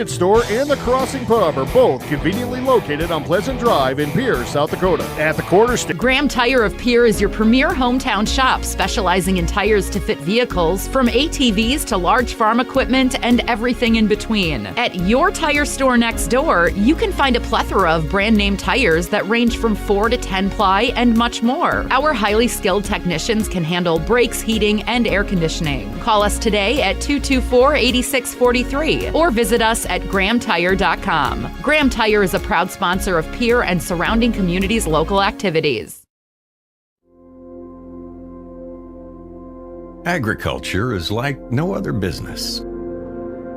convenience store and the Crossing Pub are both conveniently located on Pleasant Drive in Pierre, South Dakota. At the corner store, Graham Tire of Pierre is your premier hometown shop, specializing in tires to fit vehicles, from ATVs to large farm equipment and everything in between. At your tire store next door, you can find a plethora of brand name tires that range from 4 to 10 ply and much more. Our highly skilled technicians can handle brakes, heating, and air conditioning. Call us today at 224-8643 or visit us at grahamtire.com. Graham Tire is a proud sponsor of Pierre and surrounding communities' local activities. Agriculture is like no other business,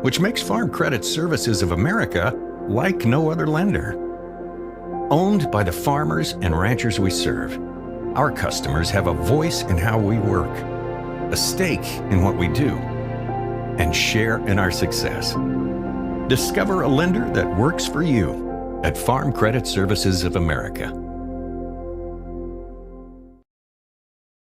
which makes Farm Credit Services of America like no other lender. Owned by the farmers and ranchers we serve, our customers have a voice in how we work, a stake in what we do, and share in our success. Discover a lender that works for you at Farm Credit Services of America.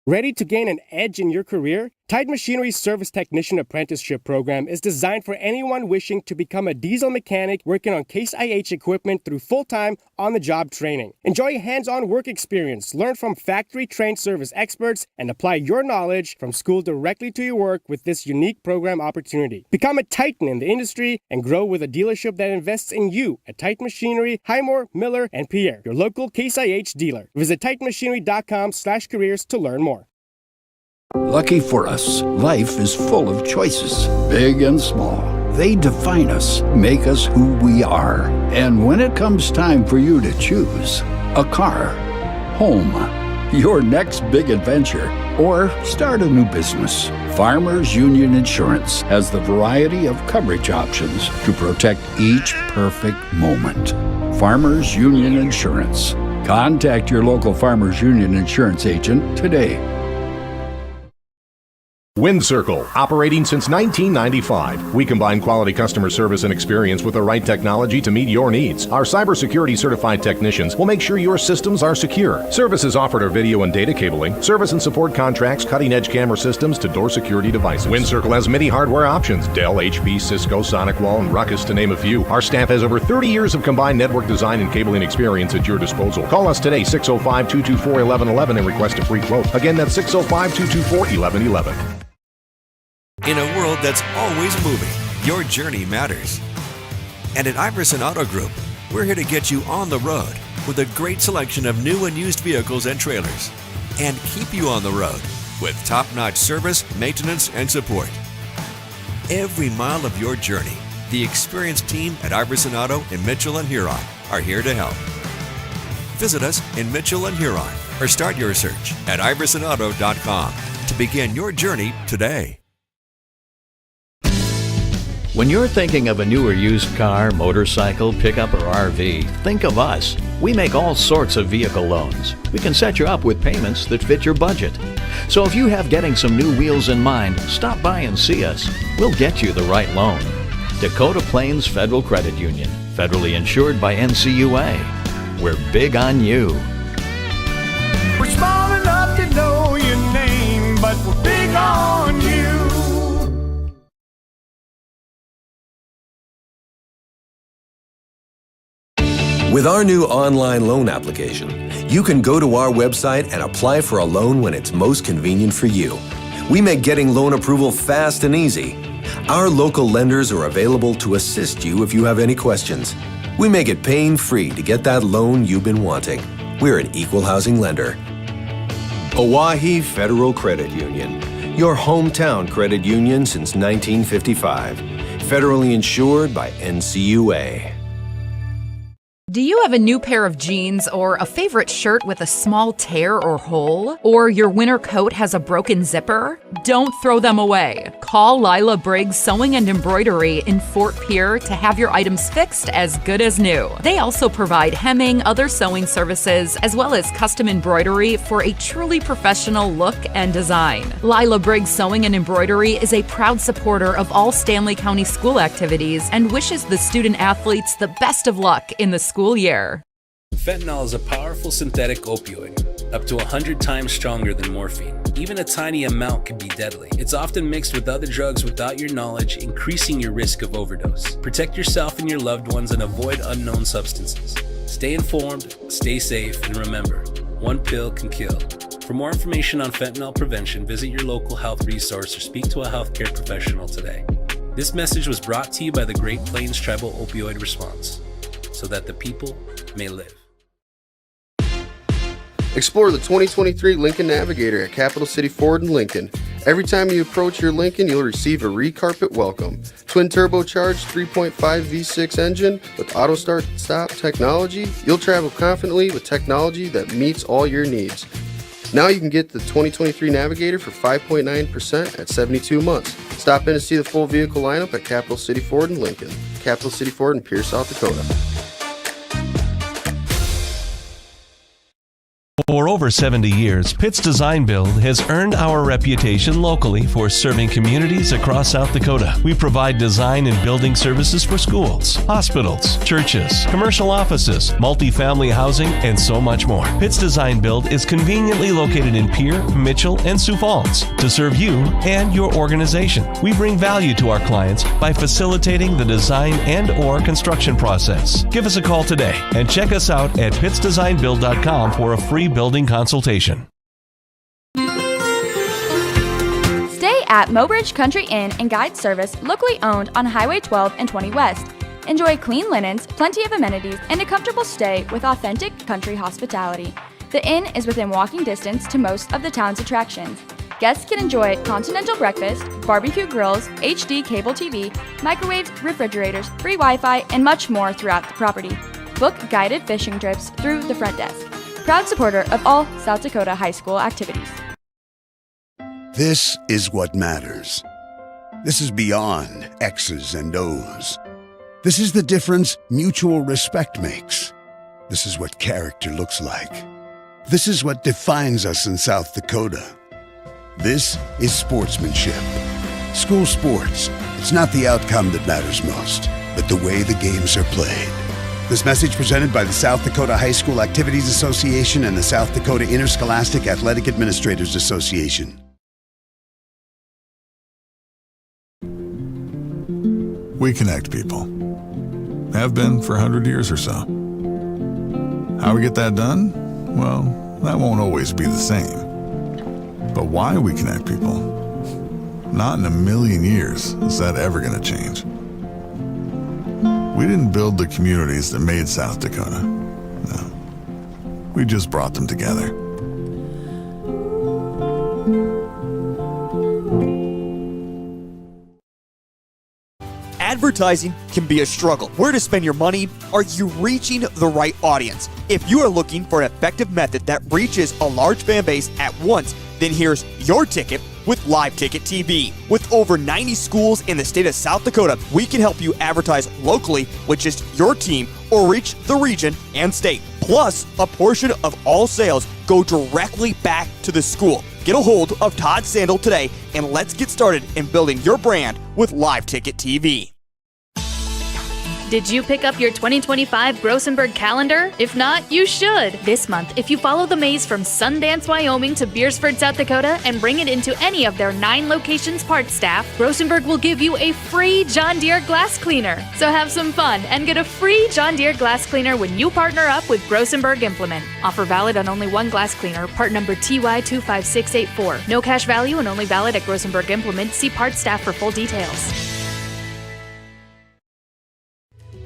Ready to gain an edge in your career? Tide Machinery's Service Technician Apprenticeship Program is designed for anyone wishing to become a diesel mechanic working on Case IH equipment through full-time, on-the-job training. Enjoy hands-on work experience, learn from factory-trained service experts, and apply your knowledge from school directly to your work with this unique program opportunity. Become a titan in the industry and grow with a dealership that invests in you at Tide Machinery, Highmore, Miller, and Pierre, your local Case IH dealer. Visit TitanMachinery.com/careers to learn more. Lucky for us, life is full of choices, big and small. They define us, make us who we are. And when it comes time for you to choose, a car, home, your next big adventure, or start a new business, Farmers Union Insurance has the variety of coverage options to protect each perfect moment. Farmers Union Insurance. Contact your local Farmers Union Insurance agent today. WindCircle, operating since 1995. We combine quality customer service and experience with the right technology to meet your needs. Our cybersecurity certified technicians will make sure your systems are secure. Services offered are video and data cabling, service and support contracts, cutting-edge camera systems to door security devices. WindCircle has many hardware options: Dell, HP, Cisco, SonicWall, and Ruckus, to name a few. Our staff has over 30 years of combined network design and cabling experience at your disposal. Call us today, 605-224-1111, and request a free quote. Again, that's 605-224-1111. In a world that's always moving, your journey matters. And at Iverson Auto Group, we're here to get you on the road with a great selection of new and used vehicles and trailers, and keep you on the road with top-notch service, maintenance, and support. Every mile of your journey, the experienced team at Iverson Auto in Mitchell and Huron are here to help. Visit us in Mitchell and Huron or start your search at iversonauto.com to begin your journey today. When you're thinking of a new or used car, motorcycle, pickup, or RV, think of us. We make all sorts of vehicle loans. We can set you up with payments that fit your budget. So if you have getting some new wheels in mind, stop by and see us. We'll get you the right loan. Dakota Plains Federal Credit Union, federally insured by NCUA. We're big on you. We're small enough to know your name, but we're big on you. With our new online loan application, you can go to our website and apply for a loan when it's most convenient for you. We make getting loan approval fast and easy. Our local lenders are available to assist you if you have any questions. We make it pain-free to get that loan you've been wanting. We're an equal housing lender. Oahe Federal Credit Union, your hometown credit union since 1955. Federally insured by NCUA. Do you have a new pair of jeans or a favorite shirt with a small tear or hole? Or your winter coat has a broken zipper? Don't throw them away. Call Lila Briggs Sewing and Embroidery in Fort Pierre to have your items fixed as good as new. They also provide hemming, other sewing services, as well as custom embroidery for a truly professional look and design. Lila Briggs Sewing and Embroidery is a proud supporter of all Stanley County school activities and wishes the student athletes the best of luck in the school year. Fentanyl is a powerful synthetic opioid. up to 100 times stronger than morphine. Even a tiny amount can be deadly. It's often mixed with other drugs without your knowledge, increasing your risk of overdose. Protect yourself and your loved ones and avoid unknown substances. Stay informed, stay safe, and remember, one pill can kill. For more information on fentanyl prevention, visit your local health resource or speak to a healthcare professional today. This message was brought to you by the Great Plains Tribal Opioid Response, so that the people may live. Explore the 2023 Lincoln Navigator at Capital City Ford in Lincoln. Every time you approach your Lincoln, you'll receive a re-carpet welcome. Twin turbocharged 3.5 V6 engine with auto start technology, you'll travel confidently with technology that meets all your needs. Now you can get the 2023 Navigator for 5.9% at 72 months. Stop in to see the full vehicle lineup at Capital City Ford in Lincoln. Capital City Ford in Pierce, South Dakota. For over 70 years, Pitt's Design Build has earned our reputation locally for serving communities across South Dakota. We provide design and building services for schools, hospitals, churches, commercial offices, multifamily housing, and so much more. Pitt's Design Build is conveniently located in Pierre, Mitchell, and Sioux Falls to serve you and your organization. We bring value to our clients by facilitating the design and/or construction process. Give us a call today and check us out at pittsdesignbuild.com for a free building consultation. Stay at Mobridge Country Inn and Guide Service, locally owned on Highway 12 and 20 West. Enjoy clean linens, plenty of amenities, and a comfortable stay with authentic country hospitality. The inn is within walking distance to most of the town's attractions. Guests can enjoy continental breakfast, barbecue grills, HD cable TV, microwaves, refrigerators, free Wi-Fi, and much more throughout the property. Book guided fishing trips through the front desk. Proud supporter of all South Dakota high school activities. This is what matters. This is beyond X's and O's. This is the difference mutual respect makes. This is what character looks like. This is what defines us in South Dakota. This is sportsmanship. School sports, it's not the outcome that matters most, but the way the games are played. This message presented by the South Dakota High School Activities Association and the South Dakota Interscholastic Athletic Administrators Association. We connect people. Have been for 100 years or so. How we get that done? Well, that won't always be the same. But why we connect people? Not in a million years is that ever going to change. We didn't build the communities that made South Dakota. No. We just brought them together. Advertising can be a struggle. Where to spend your money? Are you reaching the right audience? If you are looking for an effective method that reaches a large fan base at once, then here's your ticket with Live Ticket TV. With over 90 schools in the state of South Dakota, we can help you advertise locally with just your team or reach the region and state. Plus, a portion of all sales go directly back to the school. Get a hold of Todd Sandel today and let's get started in building your brand with Live Ticket TV. Did you pick up your 2025 Grossenberg calendar? If not, you should. This month, if you follow the maze from Sundance, Wyoming to Beersford, South Dakota, and bring it into any of their 9 locations parts staff, Grossenberg will give you a free John Deere glass cleaner. So have some fun and get a free John Deere glass cleaner when you partner up with Grossenberg Implement. Offer valid on only one glass cleaner, part number TY25684. No cash value and only valid at Grossenberg Implement. See parts staff for full details.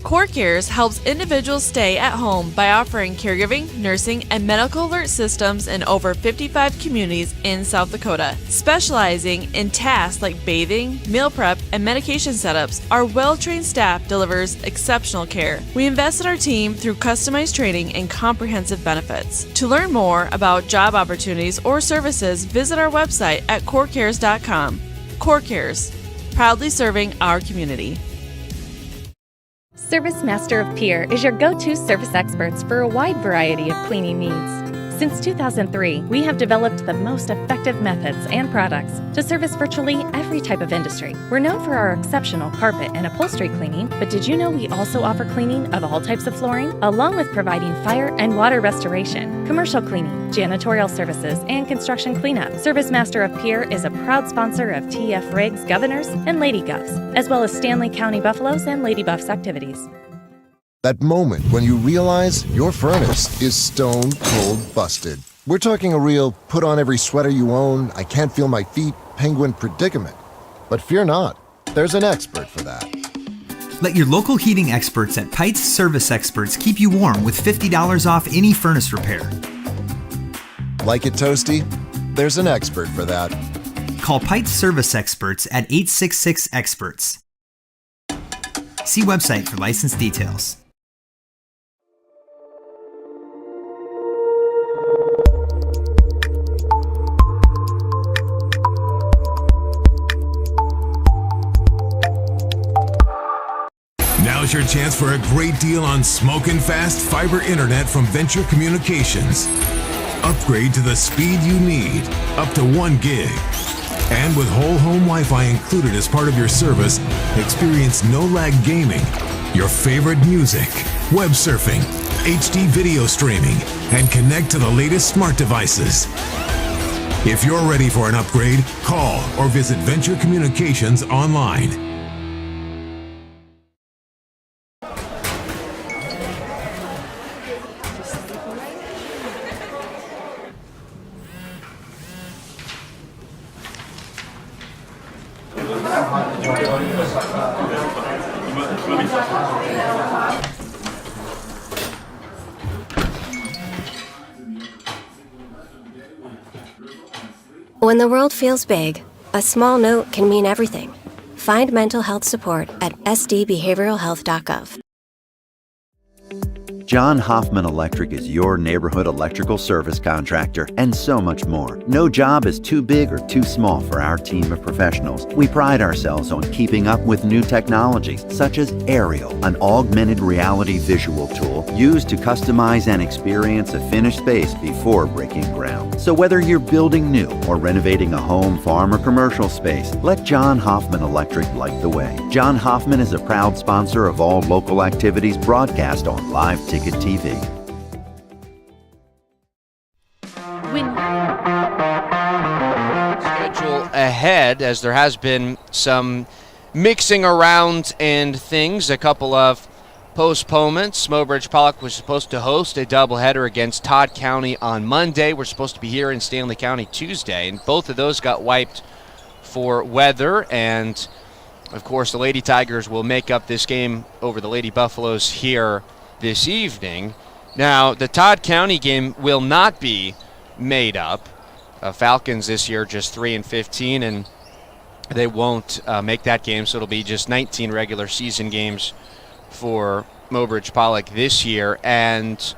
CoreCares helps individuals stay at home by offering caregiving, nursing, and medical alert systems in over 55 communities in South Dakota. Specializing in tasks like bathing, meal prep, and medication setups, our well-trained staff delivers exceptional care. We invest in our team through customized training and comprehensive benefits. To learn more about job opportunities or services, visit our website at corecares.com. CoreCares, proudly serving our community. Service Master of Pierre is your go-to service experts for a wide variety of cleaning needs. Since 2003, we have developed the most effective methods and products to service virtually every type of industry. We're known for our exceptional carpet and upholstery cleaning, but did you know we also offer cleaning of all types of flooring, along with providing fire and water restoration, commercial cleaning, janitorial services, and construction cleanup. Service Master of Pierre is a proud sponsor of TF Riggs Governors and Lady Govs, as well as Stanley County Buffaloes and Lady Buffs activities. That moment when you realize your furnace is stone cold busted. We're talking a real put on every sweater you own, I can't feel my feet, penguin predicament. But fear not, there's an expert for that. Let your local heating experts at Pites Service Experts keep you warm with $50 off any furnace repair. Like it toasty? There's an expert for that. Call Pites Service Experts at 866-EXPERTS. See website for license details. Now's your chance for a great deal on smoking fast fiber internet from Venture Communications. Upgrade to the speed you need, up to 1 gig. And with whole home Wi-Fi included as part of your service, experience no-lag gaming, your favorite music, web surfing, HD video streaming, and connect to the latest smart devices. If you're ready for an upgrade, call or visit Venture Communications online. When the world feels big, a small note can mean everything. Find mental health support at sdbehavioralhealth.gov. John Hoffman Electric is your neighborhood electrical service contractor and so much more. No job is too big or too small for our team of professionals. We pride ourselves on keeping up with new technologies such as Aerial, an augmented reality visual tool used to customize and experience a finished space before breaking ground. So whether you're building new or renovating a home, farm, or commercial space, let John Hoffman Electric light the way. John Hoffman is a proud sponsor of all local activities broadcast on Live Ticket TV. Schedule ahead, as there has been some mixing around and things, a couple of postponements. Mobridge-Pollock was supposed to host a doubleheader against Todd County on Monday. We're supposed to be here in Stanley County Tuesday, and both of those got wiped for weather. And of course, the Lady Tigers will make up this game over the Lady Buffaloes here this evening. Now, the Todd County game will not be made up. Falcons this year just 3-15, and they won't make that game, so it'll be just 19 regular season games for Mobridge-Pollock this year. And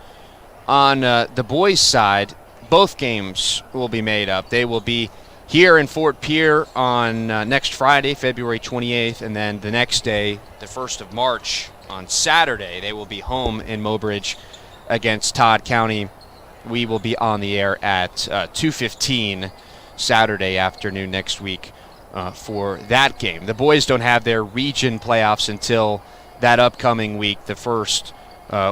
on the boys' side, both games will be made up. They will be here in Fort Pierre on next Friday, February 28th, and then the next day, the 1st of March, on Saturday, they will be home in Mobridge against Todd County. We will be on the air at 2:15 Saturday afternoon next week for that game. The boys don't have their region playoffs until that upcoming week, the first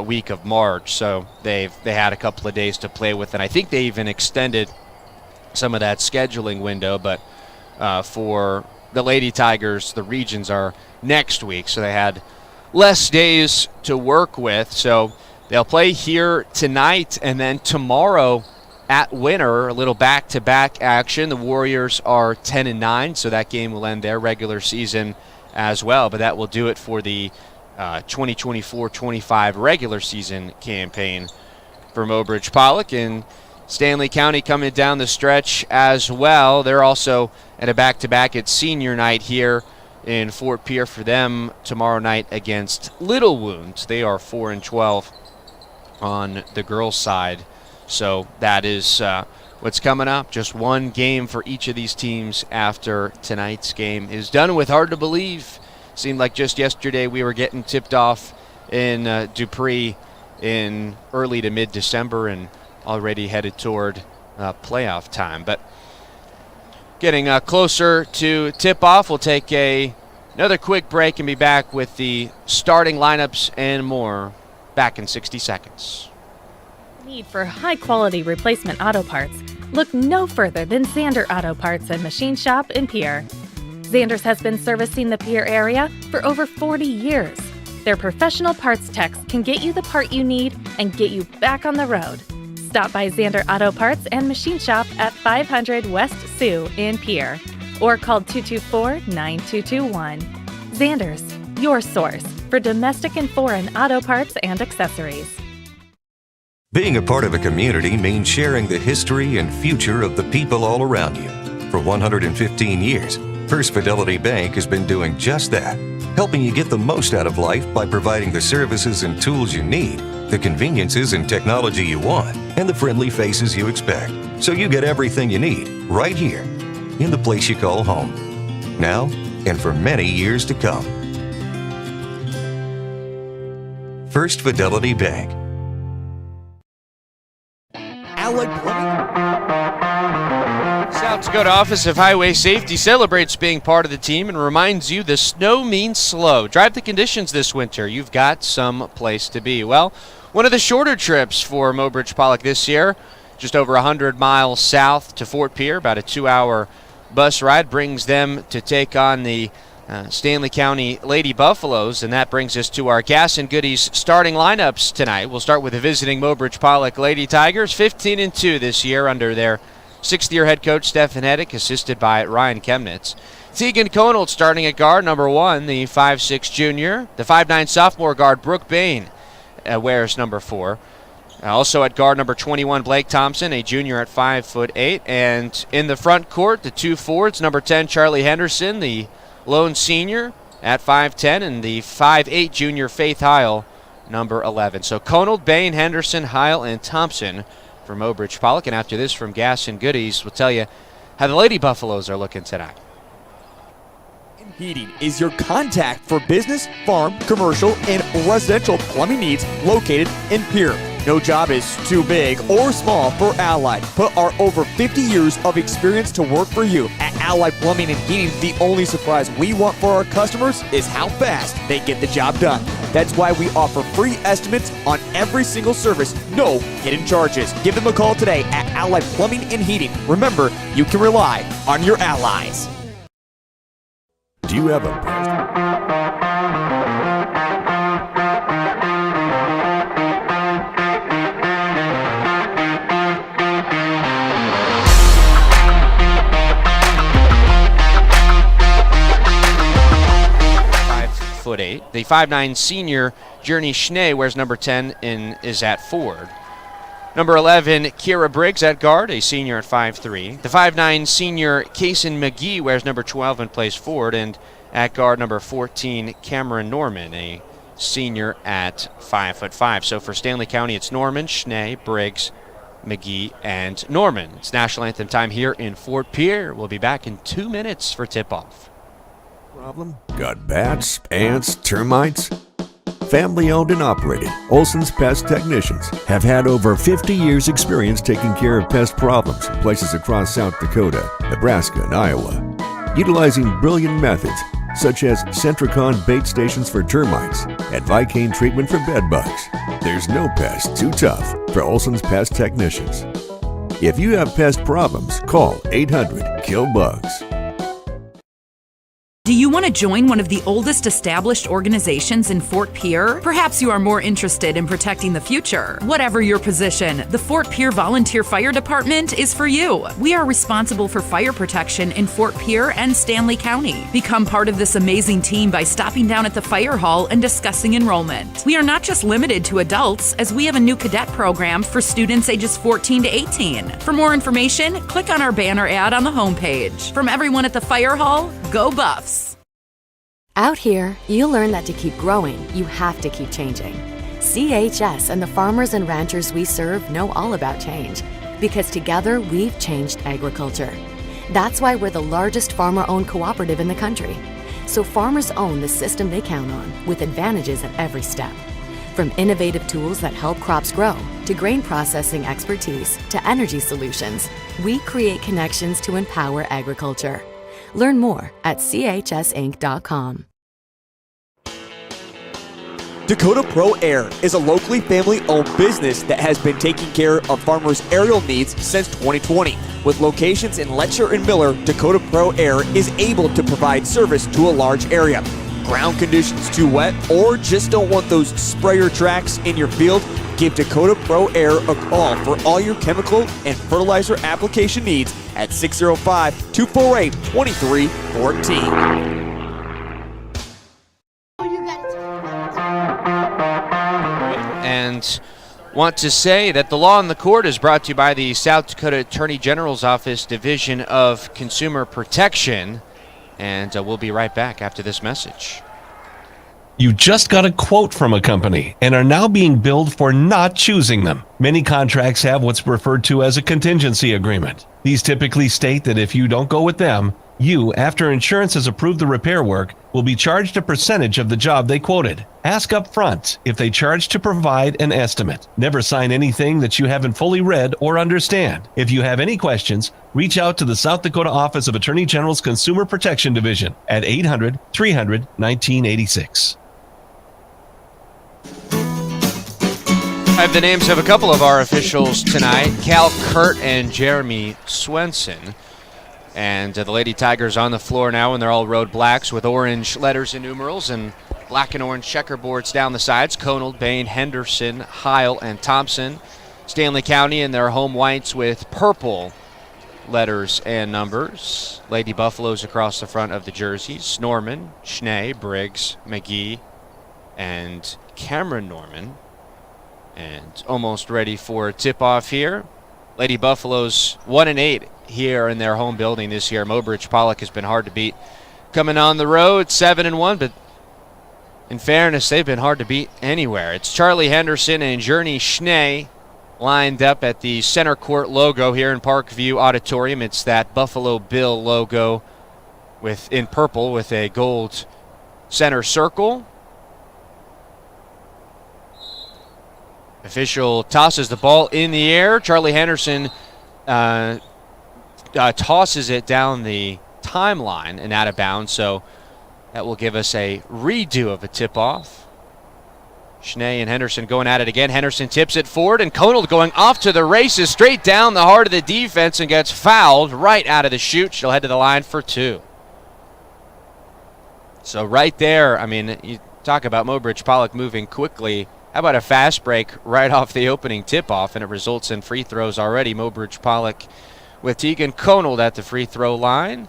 week of March. So they had a couple of days to play with, and I think they even extended some of that scheduling window. But for the Lady Tigers, the regions are next week, so they had less days to work with. So they'll play here tonight, and then tomorrow at Winter, a little back-to-back action. The Warriors are 10-9, so that game will end their regular season as well. But that will do it for the 2024-25 regular season campaign for Mobridge-Pollock. And Stanley County coming down the stretch as well. They're also at a back-to-back at senior night here in Fort Pierre for them tomorrow night against Little Wounds. They are 4-12 on the girls' side. So that is what's coming up. Just one game for each of these teams after tonight's game is done with. Hard to believe. Seemed like just yesterday we were getting tipped off in Dupree in early to mid-December, and already headed toward playoff time. But getting closer to tip-off, we'll take another quick break and be back with the starting lineups and more back in 60 seconds. Need for high-quality replacement auto parts? Look no further than Zander Auto Parts and Machine Shop in Pierre. Zander's has been servicing the Pierre area for over 40 years. Their professional parts techs can get you the part you need and get you back on the road. Stop by Zander Auto Parts and Machine Shop at 500 West Sioux in Pierre or call 224-9221. Zander's, your source for domestic and foreign auto parts and accessories. Being a part of a community means sharing the history and future of the people all around you. For 115 years, First Fidelity Bank has been doing just that, helping you get the most out of life by providing the services and tools you need, the conveniences and technology you want, and the friendly faces you expect. So you get everything you need right here in the place you call home. Now and for many years to come. First Fidelity Bank. Allied Plumbing. South Dakota Office of Highway Safety celebrates being part of the team and reminds you the snow means slow. Drive the conditions this winter. You've got some place to be. Well, one of the shorter trips for Mobridge-Pollock this year, just over 100 miles south to Fort Pierre, about a 2-hour bus ride, brings them to take on the Stanley County Lady Buffaloes, and that brings us to our Gas and Goodies starting lineups tonight. We'll start with the visiting Mobridge-Pollock Lady Tigers, 15-2 this year under their sixth-year head coach Stefan Heddick, assisted by Ryan Chemnitz. Tegan Conold starting at guard, number 1, the 5'6 junior. The 5'9 sophomore guard Brooke Bain wears number 4. Also at guard, number 21, Blake Thompson, a junior at 5'8". And in the front court, the 2 forwards, number 10, Charlie Henderson, the lone senior at 5'10", and the 5'8 junior Faith Heil, number 11. So Conold, Bain, Henderson, Heil, and Thompson for Mobridge-Pollock. And after this from Gas and Goodies, we'll tell you how the Lady Buffaloes are looking tonight. Heating is your contact for business, farm, commercial, and residential plumbing needs located in Pierre. No job is too big or small for Allied. Put our over 50 years of experience to work for you. At Allied Plumbing and Heating, the only surprise we want for our customers is how fast they get the job done. That's why we offer free estimates on every single service, no hidden charges. Give them a call today at Allied Plumbing and Heating. Remember, you can rely on your allies. Do you have a .8. The 5'9 senior Journey Schnee wears number 10 and is at forward. Number 11, Kira Briggs at guard, a senior at 5'3". The 5'9 senior Kaysen McGee wears number 12 and plays forward. And at guard, number 14, Cameron Norman, a senior at 5'5". So for Stanley County, it's Norman, Schnee, Briggs, McGee, and Norman. It's national anthem time here in Fort Pierre. We'll be back in 2 minutes for tip-off. problem? Got bats, ants, termites? Family owned and operated, Olson's Pest Technicians have had over 50 years experience taking care of pest problems in places across South Dakota, Nebraska, and Iowa. Utilizing brilliant methods such as Centricon bait stations for termites and Vicane treatment for bed bugs. There's no pest too tough for Olson's Pest Technicians. If you have pest problems, call 800-KILL-BUGS. Do you want to join one of the oldest established organizations in Fort Pierre? Perhaps you are more interested in protecting the future. Whatever your position, the Fort Pierre Volunteer Fire Department is for you. We are responsible for fire protection in Fort Pierre and Stanley County. Become part of this amazing team by stopping down at the fire hall and discussing enrollment. We are not just limited to adults, as we have a new cadet program for students ages 14 to 18. For more information, click on our banner ad on the homepage. From everyone at the fire hall, go Buffs! Out here, you'll learn that to keep growing, you have to keep changing. CHS and the farmers and ranchers we serve know all about change, because together we've changed agriculture. That's why we're the largest farmer-owned cooperative in the country. So farmers own the system they count on, with advantages at every step. From innovative tools that help crops grow, to grain processing expertise to energy solutions, we create connections to empower agriculture. Learn more at chsinc.com. Dakota Pro Air is a locally family-owned business that has been taking care of farmers' aerial needs since 2020. With locations in Letcher and Miller, Dakota Pro Air is able to provide service to a large area. Ground conditions too wet, or just don't want those sprayer tracks in your field? Give Dakota Pro Air a call for all your chemical and fertilizer application needs at 605-248-2314. And want to say that the Law on the Court is brought to you by the South Dakota Attorney General's Office Division of Consumer Protection. And we'll be right back after this message. You just got a quote from a company and are now being billed for not choosing them. Many contracts have what's referred to as a contingency agreement. These typically state that if you don't go with them, you, after insurance has approved the repair work, will be charged a percentage of the job they quoted. Ask up front if they charge to provide an estimate. Never sign anything that you haven't fully read or understand. If you have any questions, reach out to the South Dakota Office of Attorney General's Consumer Protection Division at 800-300-1986. I have the names of a couple of our officials tonight, Cal Kurt and Jeremy Swenson. And the Lady Tigers on the floor now, and they're all road blacks with orange letters and numerals and black and orange checkerboards down the sides. Conald, Bain, Henderson, Heil, and Thompson. Stanley County in their home whites with purple letters and numbers. Lady Buffaloes across the front of the jerseys. Norman, Schnee, Briggs, McGee, and Cameron Norman. And almost ready for a tip-off here. Lady Buffaloes 1-8 here in their home building this year. Mobridge-Pollock has been hard to beat. Coming on the road, 7-1, but in fairness, they've been hard to beat anywhere. It's Charlie Henderson and Journey Schnee lined up at the center court logo here in Parkview Auditorium. It's that Buffalo Bill logo in purple with a gold center circle. Official tosses the ball in the air. Charlie Henderson tosses it down the timeline and out of bounds, so that will give us a redo of a tip-off. Schnee and Henderson going at it again. Henderson tips it forward, and Conald going off to the races, straight down the heart of the defense, and gets fouled right out of the chute. She'll head to the line for two. So right there, I mean, you talk about Mobridge-Pollock moving quickly. How about a fast break right off the opening tip-off, and it results in free throws already. Mobridge-Pollock with Tegan Conald at the free throw line.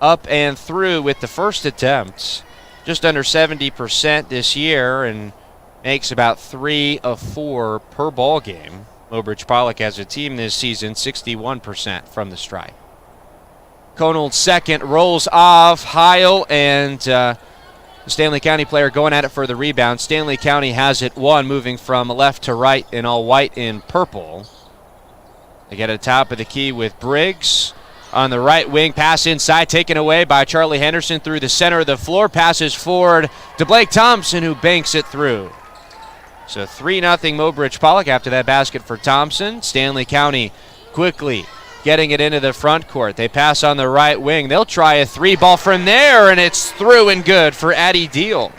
Up and through with the first attempt. Just under 70% this year and makes about 3 of 4 per ball game. Mobridge-Pollock as a team this season, 61% from the stripe. Conald second, rolls off. Heil and the Stanley County player going at it for the rebound. Stanley County has it one, moving from left to right in all white and purple. They get at the top of the key with Briggs on the right wing. Pass inside, taken away by Charlie Henderson through the center of the floor. Passes forward to Blake Thompson, who banks it through. So 3-0 Mobridge-Pollock after that basket for Thompson. Stanley County quickly getting it into the front court. They pass on the right wing. They'll try a three ball from there, and it's through and good for Addie Deal.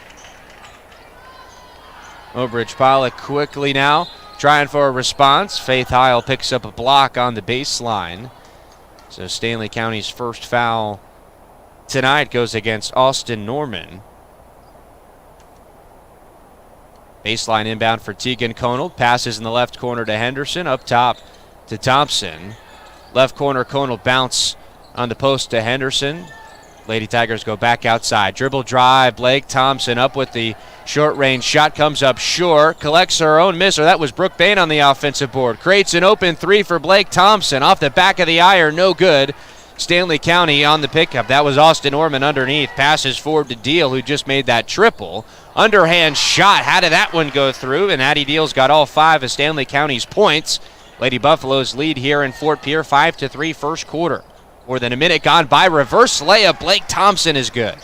Mobridge-Pollock quickly now trying for a response. Faith Heil picks up a block on the baseline. So Stanley County's first foul tonight goes against Austin Norman. Baseline inbound for Tegan Conald. Passes in the left corner to Henderson. Up top to Thompson. Left corner, Conald bounce on the post to Henderson. Lady Tigers go back outside. Dribble drive, Blake Thompson up with the short range shot. Comes up short, collects her own miss, or that was Brooke Bain on the offensive board. Creates an open three for Blake Thompson. Off the back of the iron, no good. Stanley County on the pickup. That was Austin Norman underneath. Passes forward to Deal, who just made that triple. Underhand shot. How did that one go through? And Addie Deal's got all 5 of Stanley County's points. Lady Buffaloes lead here in Fort Pierre, 5-3 first quarter. More than a minute gone by. Reverse layup. Blake Thompson is good.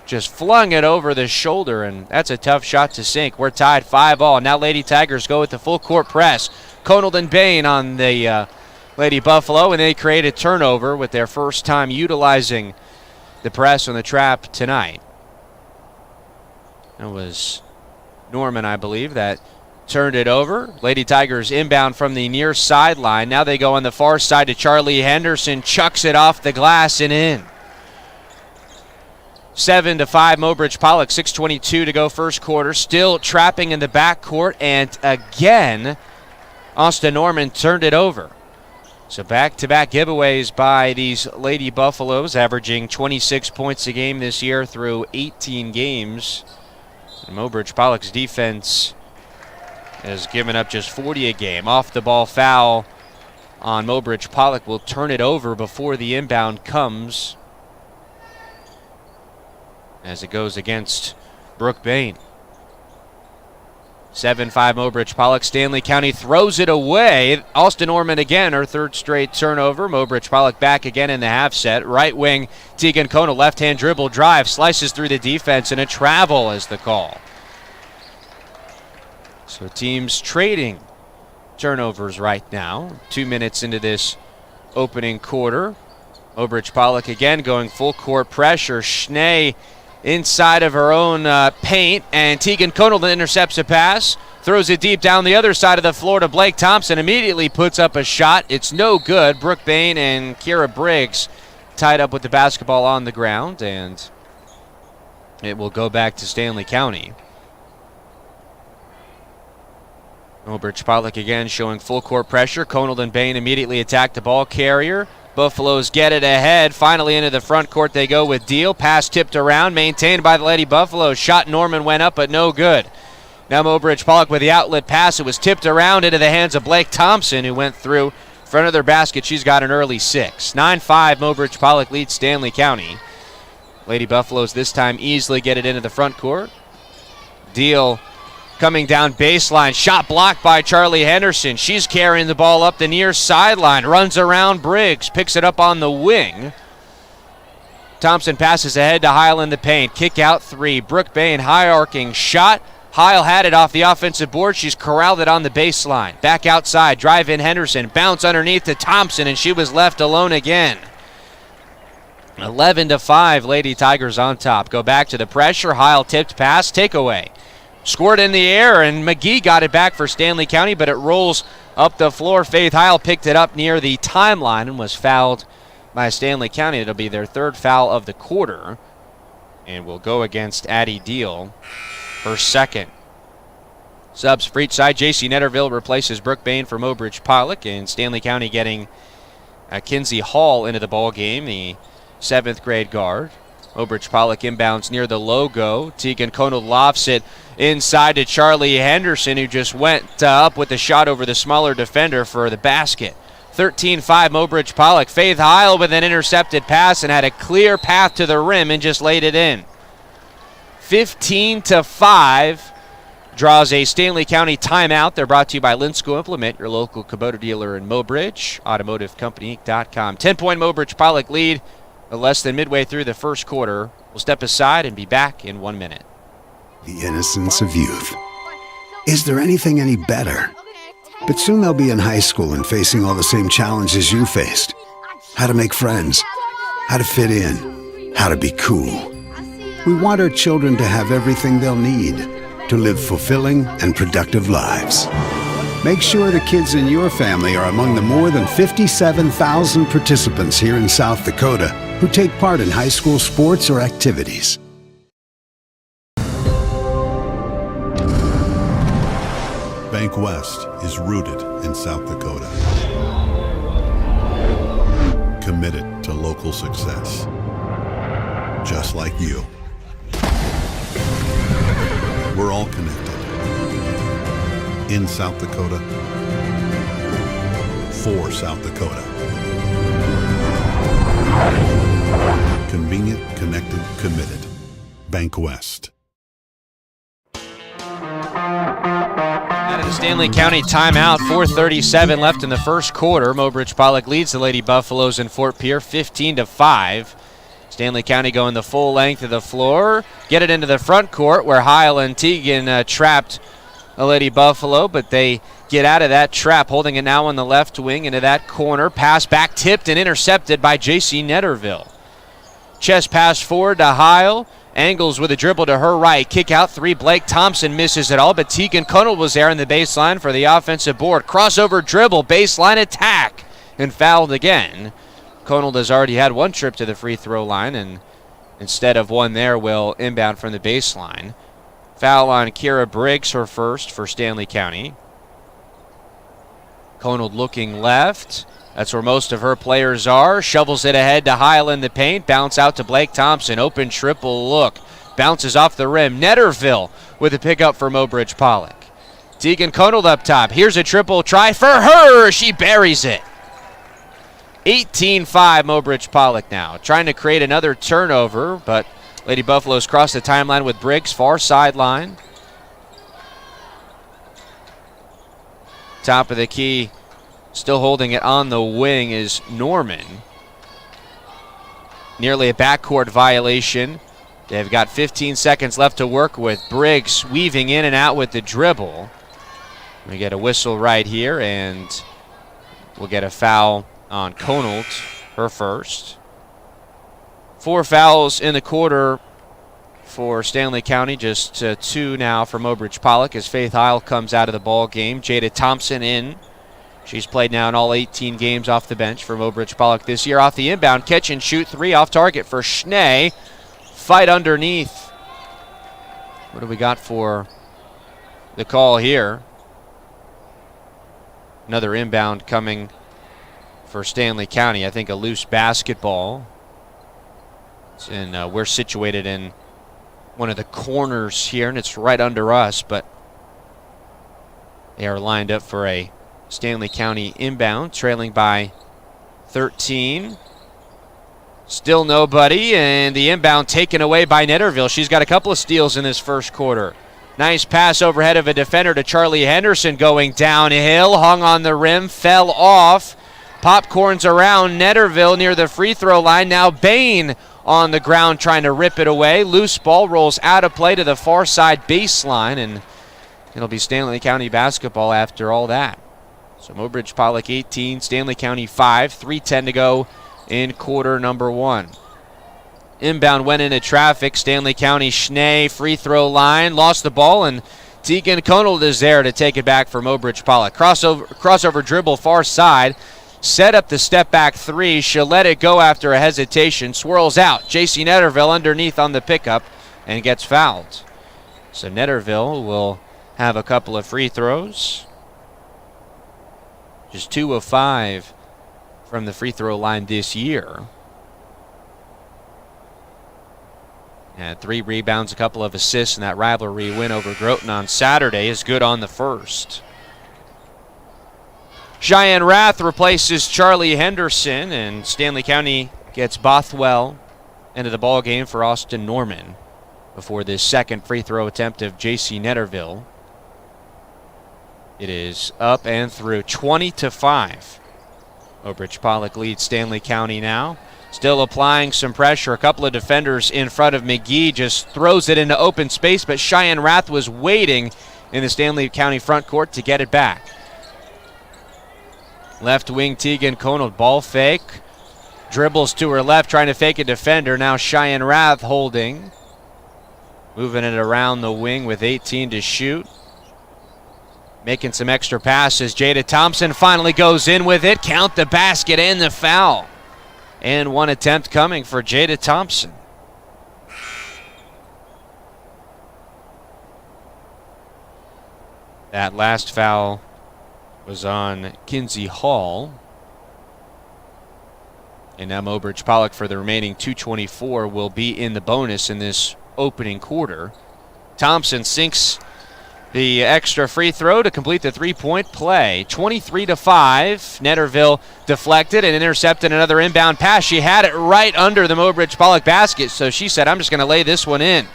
just flung it over the shoulder, and that's a tough shot to sink. We're tied 5-all. Now Lady Tigers go with the full court press. Conald and Bain on the Lady Buffalo, and they create a turnover with their first time utilizing the press on the trap tonight. It was Norman, I believe, that turned it over. Lady Tigers inbound from the near sideline. Now they go on the far side to Charlie Henderson. Chucks it off the glass and in. 7-5 Mobridge-Pollock. 6:22 to go first quarter. Still trapping in the backcourt. And again, Austin Norman turned it over. So back-to-back giveaways by these Lady Buffaloes, averaging 26 points a game this year through 18 games. And Mobridge-Pollock's defense has given up just 40 a game. Off the ball foul on Mobridge-Pollock will turn it over before the inbound comes, as it goes against Brooke Bain. 7-5 Mobridge-Pollock. Stanley County throws it away. Austin Norman again, her third straight turnover. Mobridge-Pollock back again in the half set. Right wing, Tegan Kona, left-hand dribble drive, slices through the defense, and a travel is the call. So teams trading turnovers right now. 2 minutes into this opening quarter. Mobridge-Pollock again going full court pressure. Schnee inside of her own paint, and Tegan Conald intercepts a pass, throws it deep down the other side of the floor to Blake Thompson, immediately puts up a shot. It's no good. Brooke Bain and Kira Briggs tied up with the basketball on the ground, and it will go back to Stanley County. Mobridge-Pollock again showing full court pressure. Conald and Bain immediately attack the ball carrier. Buffaloes get it ahead. Finally into the front court they go with Deal. Pass tipped around, maintained by the Lady Buffaloes. Shot Norman went up, but no good. Now Mobridge-Pollock with the outlet pass. It was tipped around into the hands of Blake Thompson, who went through front of their basket. She's got an early 6. 9-5 Mobridge-Pollock leads Stanley County. Lady Buffaloes this time easily get it into the front court. Deal coming down baseline. Shot blocked by Charlie Henderson. She's carrying the ball up the near sideline. Runs around Briggs. Picks it up on the wing. Thompson passes ahead to Heil in the paint. Kick out 3. Brooke Bain, high arcing shot. Heil had it off the offensive board. She's corralled it on the baseline. Back outside. Drive in Henderson. Bounce underneath to Thompson, and she was left alone again. 11-5. Lady Tigers on top. Go back to the pressure. Heil tipped pass. Takeaway. Scored in the air, and McGee got it back for Stanley County, but it rolls up the floor. Faith Heil picked it up near the timeline and was fouled by Stanley County. It'll be their third foul of the quarter, and will go against Addie Deal, her second. Subs for each side. J.C. Netterville replaces Brooke Bain for Mobridge-Pollock, and Stanley County getting Kinsey Hall into the ball game, the 7th grade guard. Mobridge-Pollock inbounds near the logo. Tegan Conald lofts it inside to Charlie Henderson, who just went up with the shot over the smaller defender for the basket. 13-5 Mobridge-Pollock. Faith Heil with an intercepted pass and had a clear path to the rim and just laid it in. 15-5 draws a Stanley County timeout. They're brought to you by Linsco Implement, your local Kubota dealer in Mobridge, automotivecompany.com. 10-point Mobridge-Pollock lead. Less than midway through the first quarter. We'll step aside and be back in 1 minute. The innocence of youth. Is there anything any better? But soon they'll be in high school and facing all the same challenges you faced. How to make friends, how to fit in, how to be cool. We want our children to have everything they'll need to live fulfilling and productive lives. Make sure the kids in your family are among the more than 57,000 participants here in South Dakota who take part in high school sports or activities. Bank West is rooted in South Dakota. Committed to local success. Just like you. We're all connected. In South Dakota. For South Dakota. Convenient, connected, committed. Bank West. Out of the Stanley County timeout, 4:37 left in the first quarter. Mobridge-Pollock leads the Lady Buffaloes in Fort Pierre 15-5. Stanley County going the full length of the floor. Get it into the front court where Heil and Teagan trapped a Lady Buffalo, but they get out of that trap, holding it now on the left wing into that corner. Pass back tipped and intercepted by J.C. Netterville. Chest pass forward to Heil. Angles with a dribble to her right. Kick out three. Blake Thompson misses it all, but Teagan Connell was there in the baseline for the offensive board. Crossover dribble, baseline attack, and fouled again. Connell has already had one trip to the free throw line, and instead of one there, will inbound from the baseline. Foul on Kira Briggs, her first for Stanley County. Connell looking left. That's where most of her players are. Shovels it ahead to Heil in the paint. Bounce out to Blake Thompson. Open triple look. Bounces off the rim. Netterville with a pickup for Mobridge-Pollock. Teagan Connell up top. Here's a triple try for her. She buries it. 18-5 Mobridge-Pollock now. Trying to create another turnover, but Lady Buffaloes cross the timeline with Briggs, far sideline. Top of the key, still holding it on the wing is Norman. Nearly a backcourt violation. They've got 15 seconds left to work with. Briggs weaving in and out with the dribble. We get a whistle right here, and we'll get a foul on Connell, her first. 4 fouls in the quarter for Stanley County, just 2 now for Mobridge-Pollock as Faith Heil comes out of the ball game. Jada Thompson in. She's played now in all 18 games off the bench for Mobridge-Pollock this year. Off the inbound, catch and shoot 3 off target for Schnee. Fight underneath. What do we got for the call here? Another inbound coming for Stanley County. I think a loose basketball. And we're situated in one of the corners here, and it's right under us, but they are lined up for a Stanley County inbound, trailing by 13. Still nobody, and the inbound taken away by Netterville. She's got a couple of steals in this first quarter. Nice pass overhead of a defender to Charlie Henderson going downhill, hung on the rim, fell off. Popcorns around Netterville near the free throw line. Now Bain on the ground trying to rip it away. Loose ball rolls out of play to the far side baseline, and it'll be Stanley County basketball after all that. So Mobridge-Pollock 18, Stanley County 5, 3:10 to go in quarter number 1. Inbound went into traffic. Stanley County Schnee free throw line, lost the ball, and Teagan Connell is there to take it back for Mobridge-Pollock. Crossover dribble far side. Set up the step back 3. She'll let it go after a hesitation. Swirls out. J.C. Netterville underneath on the pickup and gets fouled. So Netterville will have a couple of free throws. Just 2 of 5 from the free throw line this year. And 3 rebounds, a couple of assists, and that rivalry win over Groton on Saturday is good on the first. Cheyenne Rath replaces Charlie Henderson, and Stanley County gets Bothwell into the ball game for Austin Norman before this second free throw attempt of J.C. Netterville. It is up and through, 20-5. Mobridge-Pollock leads Stanley County now. Still applying some pressure. A couple of defenders in front of McGee, just throws it into open space, but Cheyenne Rath was waiting in the Stanley County front court to get it back. Left wing Teagan Connell, ball fake. Dribbles to her left, trying to fake a defender. Now Cheyenne Rath holding. Moving it around the wing with 18 to shoot. Making some extra passes. Jada Thompson finally goes in with it. Count the basket and the foul. And one attempt coming for Jada Thompson. That last foul was on Kinsey Hall. And now Mobridge-Pollock for the remaining 2:24 will be in the bonus in this opening quarter. Thompson sinks the extra free throw to complete the 3-point play. 23-5. Netterville deflected and intercepted another inbound pass. She had it right under the Mobridge-Pollock basket, so she said, I'm just going to lay this one in.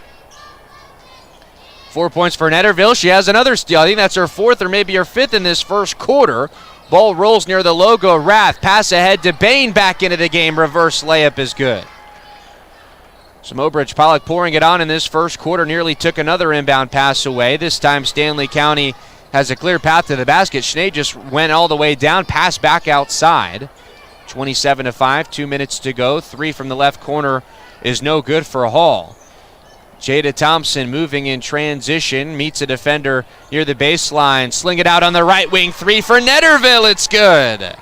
4 points for Netterville. She has another steal. I think that's her 4th or maybe her 5th in this first quarter. Ball rolls near the logo. Rath, pass ahead to Bain, back into the game. Reverse layup is good. So Mobridge-Pollock pouring it on in this first quarter, nearly took another inbound pass away. This time Stanley County has a clear path to the basket. Schnee just went all the way down, pass back outside. 27-5, 2 minutes to go. Three from the left corner is no good for Hall. Jada Thompson moving in transition, meets a defender near the baseline. Sling it out on the right wing, three for Netterville, it's good.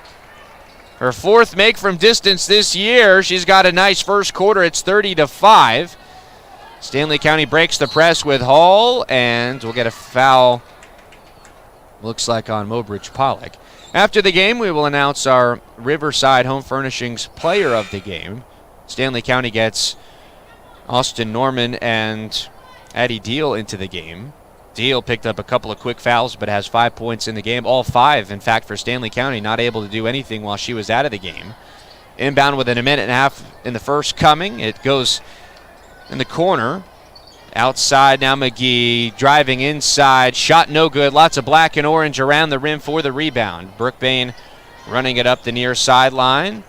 Her fourth make from distance this year. She's got a nice first quarter. It's 30-5. Stanley County breaks the press with Hall, and we'll get a foul, looks like on Mobridge-Pollock. After the game, we will announce our Riverside Home Furnishings player of the game. Stanley County gets Austin Norman and Addie Deal into the game. Deal picked up a couple of quick fouls, but has 5 points in the game. All five, in fact, for Stanley County, not able to do anything while she was out of the game. Inbound within a minute and a half in the first coming. It goes in the corner. Outside now McGee driving inside. Shot no good. Lots of black and orange around the rim for the rebound. Brooke Bain running it up the near sideline.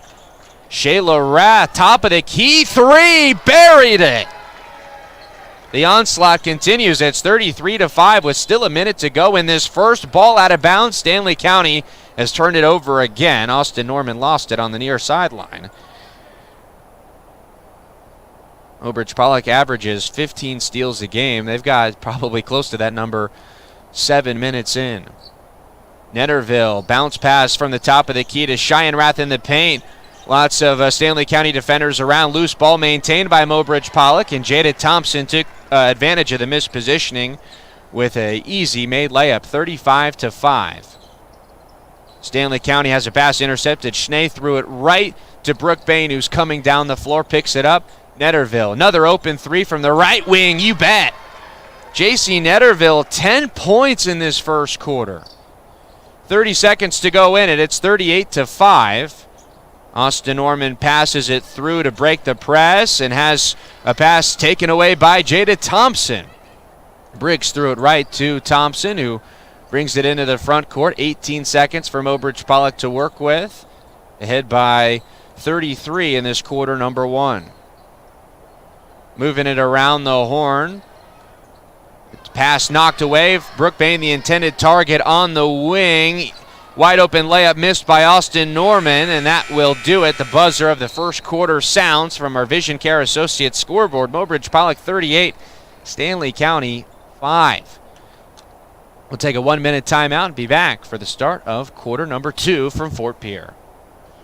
Shayla Rath, top of the key, three, buried it. The onslaught continues. It's 33-5 with still a minute to go in this first. Ball out of bounds. Stanley County has turned it over again. Austin Norman lost it on the near sideline. Mobridge-Pollock averages 15 steals a game. They've got probably close to that number 7 minutes in. Netterville, bounce pass from the top of the key to Cheyenne Rath in the paint. Lots of Stanley County defenders around. Loose ball maintained by Mobridge-Pollock, and Jada Thompson took advantage of the mispositioning with an easy made layup, 35-5. Stanley County has a pass intercepted. Schnee threw it right to Brooke Bain, who's coming down the floor, picks it up. Netterville, another open three from the right wing, you bet. JC Netterville, 10 points in this first quarter. 30 seconds to go in it. It's 38-5. Austin Norman passes it through to break the press and has a pass taken away by Jada Thompson. Briggs threw it right to Thompson, who brings it into the front court. 18 seconds for Mobridge-Pollock to work with. Ahead by 33 in this quarter, number one. Moving it around the horn. Pass knocked away. Brooke Bain, the intended target on the wing. Wide open layup missed by Austin Norman, and that will do it. The buzzer of the first quarter sounds from our Vision Care Associates scoreboard. Mobridge-Pollock 38, Stanley County 5. We'll take a 1 minute timeout and be back for the start of quarter number 2 from Fort Pierre.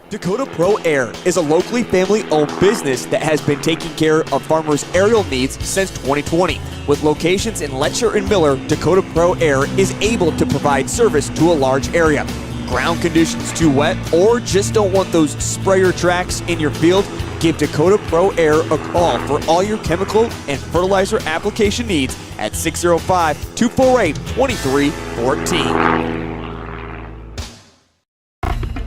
Dakota Pro Air is a locally family-owned business that has been taking care of farmers' aerial needs since 2020. With locations in Letcher and Miller, Dakota Pro Air is able to provide service to a large area. Ground conditions too wet, or just don't want those sprayer tracks in your field? Give Dakota Pro Air a call for all your chemical and fertilizer application needs at 605-248-2314.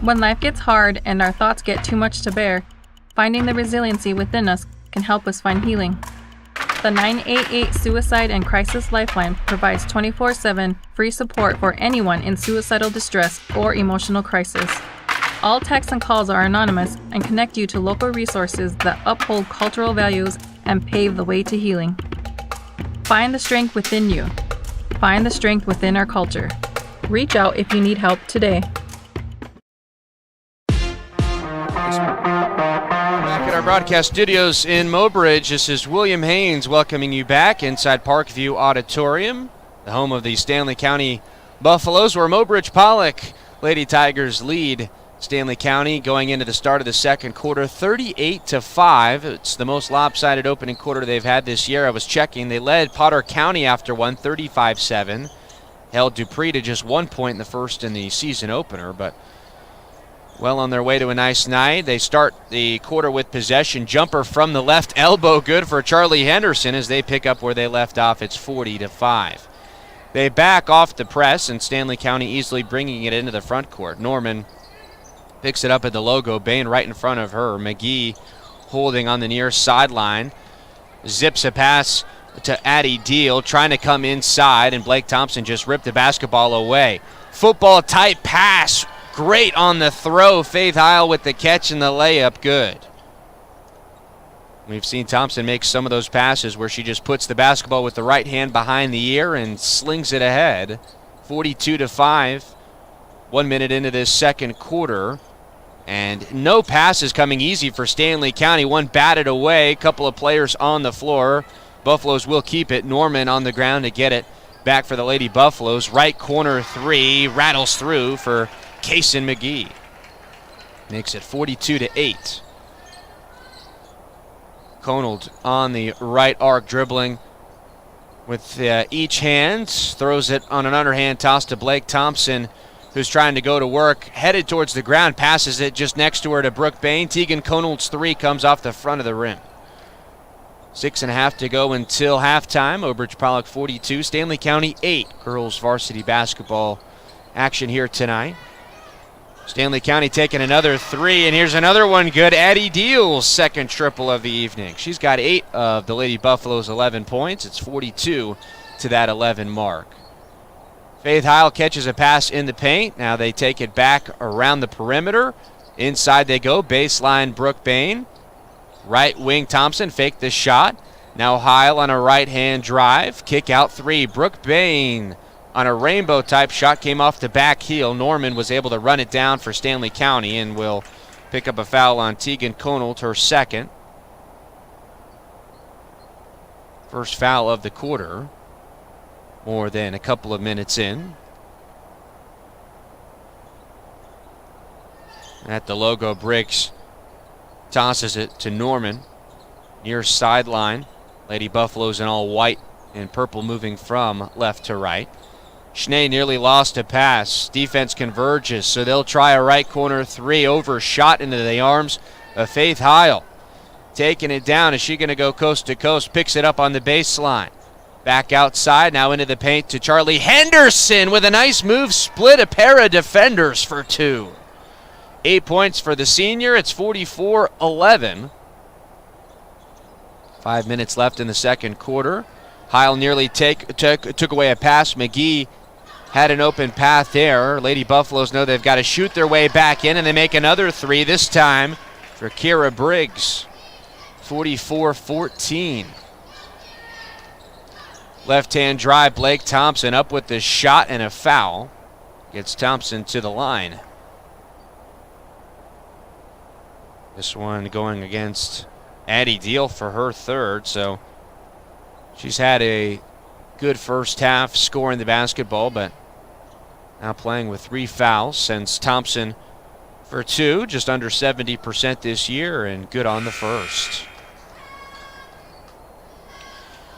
When life gets hard and our thoughts get too much to bear, finding the resiliency within us can help us find healing. The 988 Suicide and Crisis Lifeline provides 24/7 free support for anyone in suicidal distress or emotional crisis. All texts and calls are anonymous and connect you to local resources that uphold cultural values and pave the way to healing. Find the strength within you. Find the strength within our culture. Reach out if you need help today. Back at our broadcast studios in Mobridge, this is William Haynes welcoming you back inside Parkview Auditorium, the home of the Stanley County Buffaloes, where Mobridge-Pollock Lady Tigers lead Stanley County going into the start of the second quarter, 38-5. It's the most lopsided opening quarter they've had this year. I was checking. They led Potter County after one, 35-7. Held Dupree to just 1 point in the first in the season opener, but well on their way to a nice night. They start the quarter with possession. Jumper from the left elbow, good for Charlie Henderson as they pick up where they left off. It's 40-5. They back off the press, and Stanley County easily bringing it into the front court. Norman picks it up at the logo. Bain right in front of her. McGee holding on the near sideline. Zips a pass to Addie Deal, trying to come inside, and Blake Thompson just ripped the basketball away. Football type pass. Great on the throw. Faith Heil with the catch and the layup. Good. We've seen Thompson make some of those passes where she just puts the basketball with the right hand behind the ear and slings it ahead. 42-5, 1 minute into this second quarter. And no passes coming easy for Stanley County. One batted away, a couple of players on the floor. Buffaloes will keep it. Norman on the ground to get it back for the Lady Buffaloes. Right corner three, rattles through for Kaysen McGee. Makes it 42-8. Conold on the right arc, dribbling with each hand. Throws it on an underhand toss to Blake Thompson, who's trying to go to work. Headed towards the ground, passes it just next to her to Brooke Bain. Tegan Conold's three comes off the front of the rim. 6.5 to go until halftime. Mobridge-Pollock 42, Stanley County 8. Girls varsity basketball action here tonight. Stanley County taking another three, and here's another one good. Addie Deal's second triple of the evening. She's got 8 of the Lady Buffaloes' 11 points. It's 42 to that 11 mark. Faith Heil catches a pass in the paint. Now they take it back around the perimeter. Inside they go. Baseline Brooke Bain. Right wing Thompson faked the shot. Now Heil on a right-hand drive. Kick out three. Brooke Bain on a rainbow-type shot came off the back heel. Norman was able to run it down for Stanley County and will pick up a foul on Tegan Conold, her second. First foul of the quarter. More than a couple of minutes in. At the logo, Briggs tosses it to Norman. Near sideline. Lady Buffaloes in all white and purple moving from left to right. Schnee nearly lost a pass. Defense converges, so they'll try a right corner three. Overshot into the arms of Faith Heil. Taking it down. Is she going to go coast to coast? Picks it up on the baseline. Back outside, now into the paint to Charlie Henderson with a nice move. Split a pair of defenders for two. 8 points for the senior. It's 44-11. 5 minutes left in the second quarter. Heil nearly took away a pass. McGee had an open path there. Lady Buffaloes know they've got to shoot their way back in, and they make another three, this time for Kira Briggs. 44-14. Left-hand drive, Blake Thompson up with the shot and a foul. Gets Thompson to the line. This one going against Addie Deal for her third, so she's had a good first half scoring the basketball, but now playing with 3 fouls. Sends Thompson for 2, just under 70% this year, and good on the first.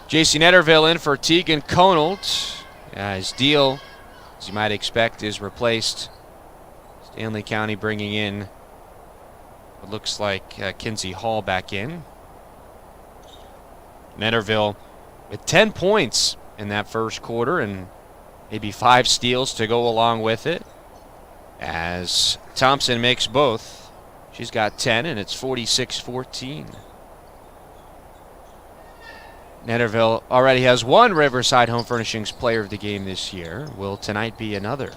J.C. Netterville in for Tegan Conold. As Deal, as you might expect, is replaced. Stanley County bringing in what looks like Kinsey Hall back in. Netterville with 10 points in that first quarter and maybe 5 steals to go along with it. As Thompson makes both. She's got 10, and it's 46-14. Netterville already has one Riverside Home Furnishings Player of the Game this year. Will tonight be another?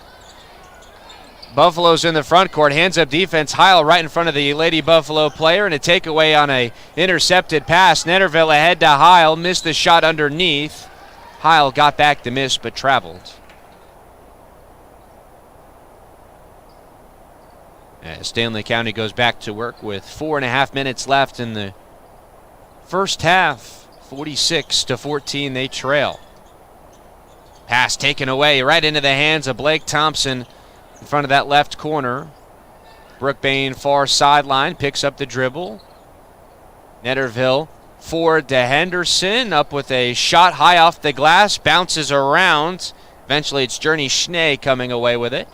Buffalo's in the front court. Hands up defense. Heil right in front of the Lady Buffalo player, and a takeaway on a intercepted pass. Netterville ahead to Heil. Missed the shot underneath. Heil got back the miss but traveled. As Stanley County goes back to work with 4.5 minutes left in the first half. 46-14, they trail. Pass taken away right into the hands of Blake Thompson in front of that left corner. Brooke Bain far sideline, picks up the dribble. Netterville forward to Henderson, up with a shot high off the glass, bounces around. Eventually it's Journey Schnee coming away with it.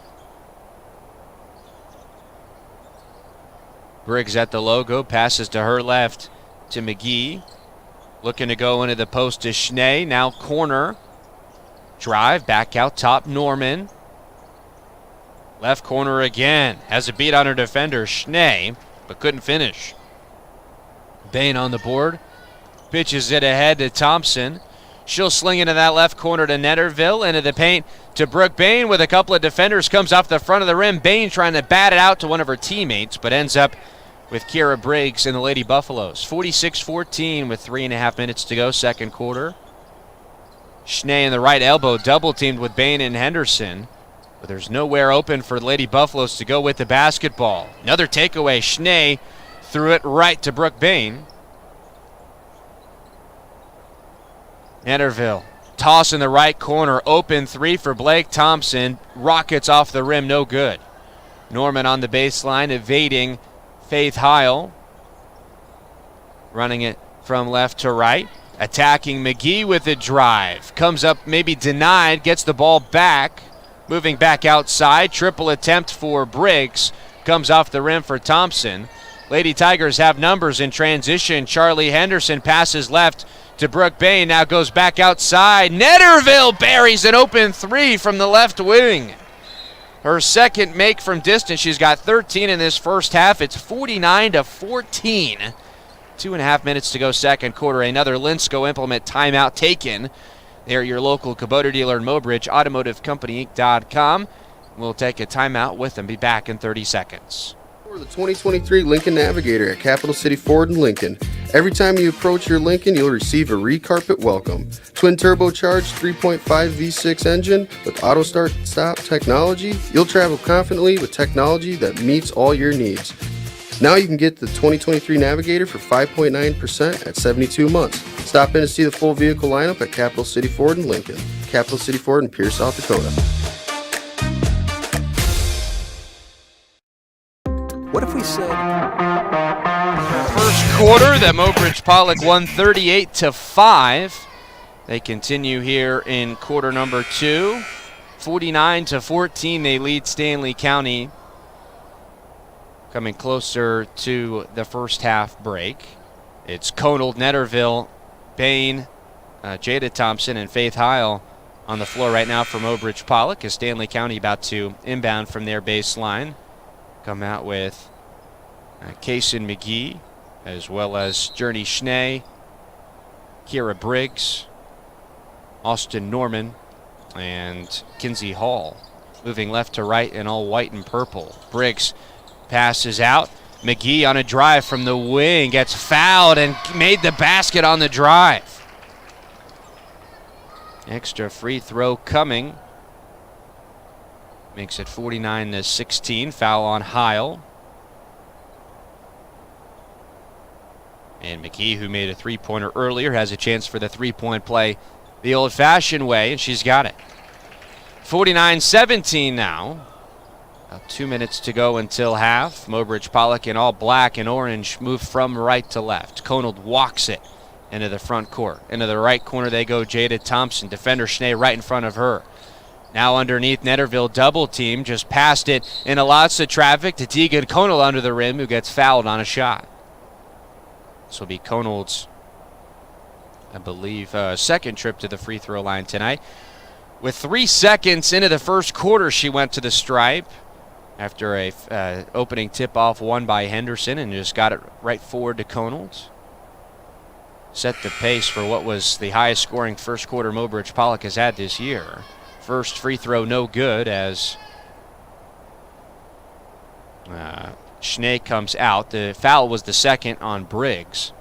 Briggs at the logo, passes to her left to McGee. Looking to go into the post to Schnee. Now corner. Drive back out top Norman. Left corner again. Has a beat on her defender Schnee, but couldn't finish. Bain on the board. Pitches it ahead to Thompson. She'll sling into that left corner to Netterville. Into the paint to Brooke Bain with a couple of defenders. Comes off the front of the rim. Bain trying to bat it out to one of her teammates, but ends up with Kiera Briggs and the Lady Buffaloes. 46-14 with 3.5 minutes to go, second quarter. Schnee in the right elbow, double teamed with Bain and Henderson. But there's nowhere open for the Lady Buffaloes to go with the basketball. Another takeaway. Schnee threw it right to Brooke Bain. Netterville, toss in the right corner, open three for Blake Thompson. Rockets off the rim, no good. Norman on the baseline, evading Faith Heil. Running it from left to right. Attacking McGee with a drive. Comes up, maybe denied, gets the ball back. Moving back outside, triple attempt for Briggs. Comes off the rim for Thompson. Lady Tigers have numbers in transition. Charlie Henderson passes left to Brooke Bain, now goes back outside. Netterville buries an open three from the left wing. Her second make from distance. She's got 13 in this first half. It's 49-14. 2.5 minutes to go, second quarter. Another Linsco implement timeout taken. They're your local Kubota dealer in Mobridge, automotivecompany.com. We'll take a timeout with them. Be back in 30 seconds. For the 2023 Lincoln Navigator at Capital City Ford in Lincoln. Every time you approach your Lincoln, you'll receive a recarpet welcome. Twin turbocharged 3.5 V6 engine with auto start stop technology. You'll travel confidently with technology that meets all your needs. Now you can get the 2023 Navigator for 5.9% at 72 months. Stop in to see the full vehicle lineup at Capital City Ford in Lincoln. Capital City Ford in Pierce, South Dakota. What if we said... First quarter, the Mobridge-Pollock won 38-5. They continue here in quarter number 2. 49-14, they lead Stanley County. Coming closer to the first half break. It's Conald, Netterville, Bain, Jada Thompson, and Faith Heil on the floor right now for Mobridge-Pollock as Stanley County about to inbound from their baseline. Come out with Kaysen McGee, as well as Journey Schnee, Kiera Briggs, Austin Norman, and Kinsey Hall. Moving left to right in all white and purple. Briggs passes out. McGee on a drive from the wing gets fouled and made the basket on the drive. Extra free throw coming. Makes it 49-16. Foul on Heil. And McGee, who made a three-pointer earlier, has a chance for the three-point play the old-fashioned way, and she's got it. 49-17 now. About 2 minutes to go until half. Mobridge-Pollock in all black and orange move from right to left. Conald walks it into the front court. Into the right corner they go, Jada Thompson. Defender Schnee right in front of her. Now underneath, Netterville double team. Just passed it into lots of traffic to Tegan Conald under the rim, who gets fouled on a shot. This will be Conald's, I believe, second trip to the free throw line tonight. With 3 seconds into the first quarter, she went to the stripe after a opening tip-off won by Henderson and just got it right forward to Conald. Set the pace for what was the highest scoring first quarter Mobridge-Pollock has had this year. First free throw no good as Schnee comes out. The foul was the second on Briggs.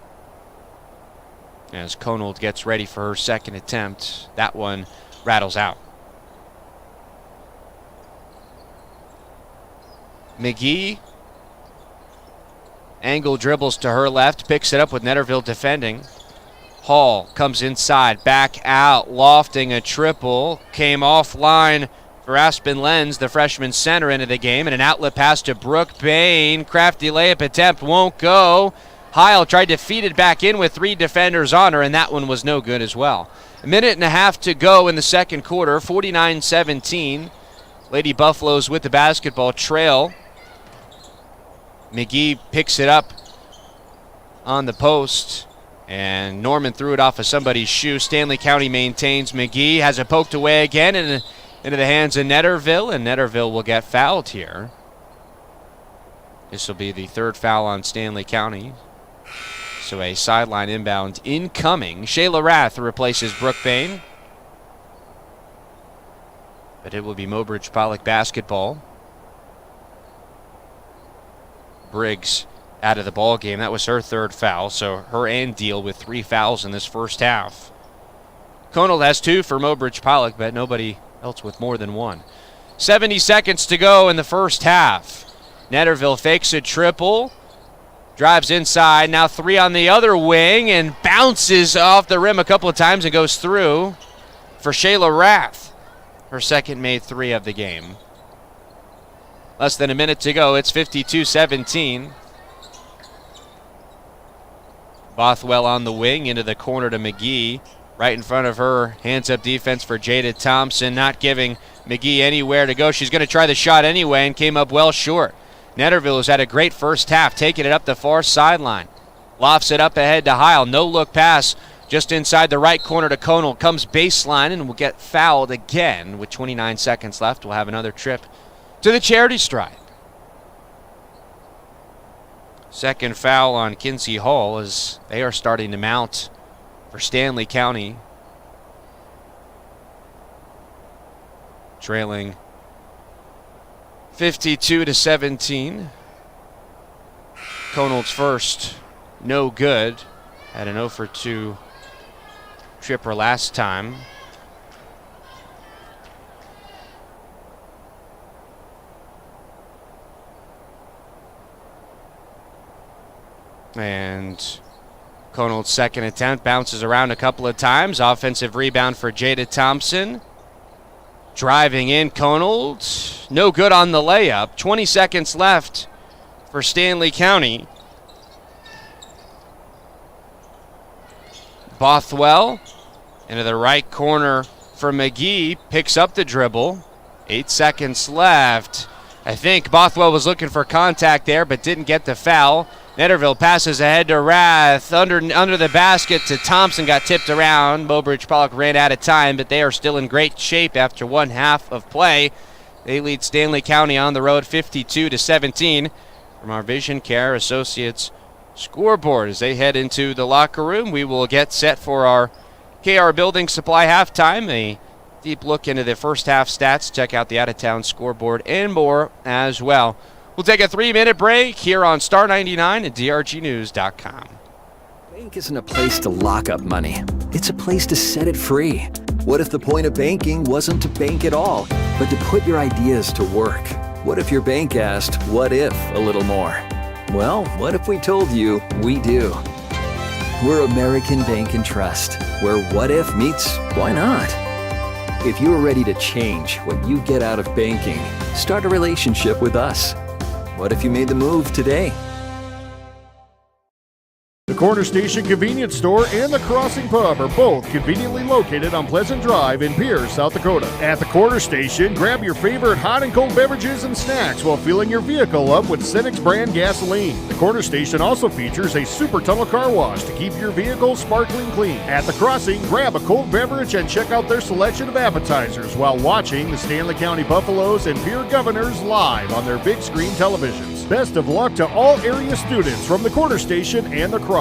As Conald gets ready for her second attempt, that one rattles out. McGee, angle dribbles to her left, picks it up with Netterville defending. Hall comes inside, back out, lofting a triple. Came offline for Aspen Lenz, the freshman center, into the game. And an outlet pass to Brooke Bain. Crafty layup attempt won't go. Heil tried to feed it back in with 3 defenders on her, and that one was no good as well. A minute and a half to go in the second quarter, 49-17. Lady Buffaloes with the basketball trail. McGee picks it up on the post, and Norman threw it off of somebody's shoe. Stanley County maintains. McGee has it poked away again into the hands of Netterville, and Netterville will get fouled here. This will be the third foul on Stanley County. So a sideline inbound incoming. Shayla Rath replaces Brooke Bain. But it will be Mobridge-Pollock basketball. Briggs out of the ball game. That was her third foul, so her and Deal with 3 fouls in this first half. Conal has 2 for Mobridge-Pollock, but nobody else with more than 1. 70 seconds to go in the first half. Netterville fakes a triple, drives inside, now 3 on the other wing, and bounces off the rim a couple of times and goes through for Shayla Rath. Her second made 3 of the game. Less than a minute to go. It's 52-17. Bothwell on the wing into the corner to McGee. Right in front of her, hands-up defense for Jada Thompson, not giving McGee anywhere to go. She's going to try the shot anyway and came up well short. Netterville has had a great first half, taking it up the far sideline. Lofts it up ahead to Heil. No-look pass just inside the right corner to Conal. Comes baseline and will get fouled again. With 29 seconds left, we'll have another trip to the charity stripe. Second foul on Kinsey Hall as they are starting to mount for Stanley County. Trailing 52-17. Conal's first, no good. Had an 0 for 2 tripper last time. And Conal's second attempt bounces around a couple of times. Offensive rebound for Jada Thompson. Driving in, Conal. No good on the layup. 20 seconds left for Stanley County. Bothwell into the right corner for McGee. Picks up the dribble. 8 seconds left. I think Bothwell was looking for contact there, but didn't get the foul. Netterville passes ahead to Rath. Under the basket to Thompson. Got tipped around. Mobridge-Pollock ran out of time, but they are still in great shape after 1 half of play. They lead Stanley County on the road 52-17. From our Vision Care Associates scoreboard as they head into the locker room, we will get set for our KR Building Supply halftime. A deep look into the first half stats. Check out the out-of-town scoreboard and more as well. We'll take a 3-minute break here on Star 99 and drgnews.com. Bank isn't a place to lock up money. It's a place to set it free. What if the point of banking wasn't to bank at all, but to put your ideas to work? What if your bank asked, what if, a little more? Well, what if we told you we do? We're American Bank and Trust, where what if meets why not? If you're ready to change what you get out of banking, start a relationship with us. What if you made the move today? The Corner Station Convenience Store and the Crossing Pub are both conveniently located on Pleasant Drive in Pierce, South Dakota. At the Corner Station, grab your favorite hot and cold beverages and snacks while filling your vehicle up with Cenex brand gasoline. The Corner Station also features a super tunnel car wash to keep your vehicle sparkling clean. At the Crossing, grab a cold beverage and check out their selection of appetizers while watching the Stanley County Buffaloes and Beer Governors live on their big screen televisions. Best of luck to all area students from the Corner Station and the Crossing.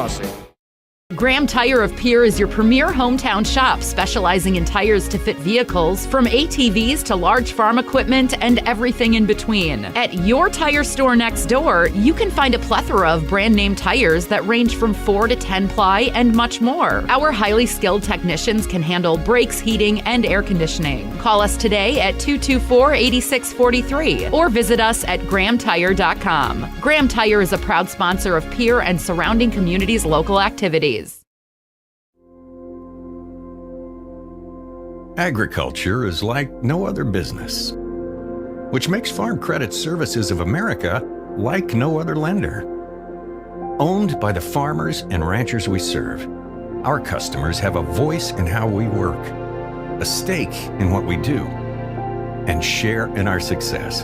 Graham Tire of Pierre is your premier hometown shop, specializing in tires to fit vehicles, from ATVs to large farm equipment and everything in between. At your tire store next door, you can find a plethora of brand name tires that range from 4 to 10 ply and much more. Our highly skilled technicians can handle brakes, heating, and air conditioning. Call us today at 224-8643 or visit us at grahamtire.com. Graham Tire is a proud sponsor of Pierre and surrounding communities' local activities. Agriculture is like no other business, which makes Farm Credit Services of America like no other lender. Owned by the farmers and ranchers we serve, our customers have a voice in how we work, a stake in what we do, and share in our success.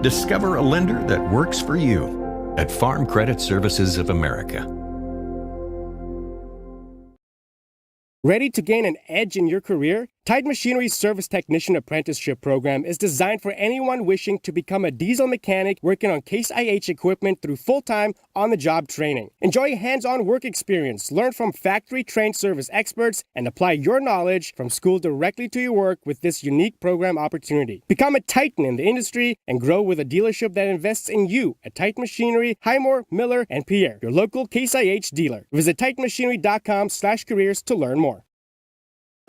Discover a lender that works for you at Farm Credit Services of America. Ready to gain an edge in your career? Tide Machinery's Service Technician Apprenticeship Program is designed for anyone wishing to become a diesel mechanic working on Case IH equipment through full-time, on-the-job training. Enjoy hands-on work experience, learn from factory-trained service experts, and apply your knowledge from school directly to your work with this unique program opportunity. Become a titan in the industry and grow with a dealership that invests in you at Tide Machinery, Highmore, Miller, and Pierre, your local Case IH dealer. Visit TitanMachinery.com/careers to learn more.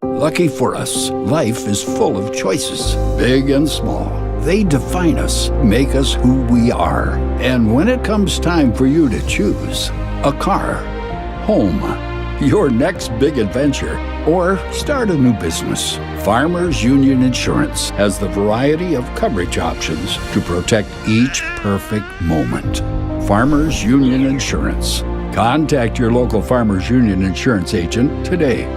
Lucky for us, life is full of choices, big and small. They define us, make us who we are. And when it comes time for you to choose a car, home, your next big adventure, or start a new business, Farmers Union Insurance has the variety of coverage options to protect each perfect moment. Farmers Union Insurance. Contact your local Farmers Union Insurance agent today.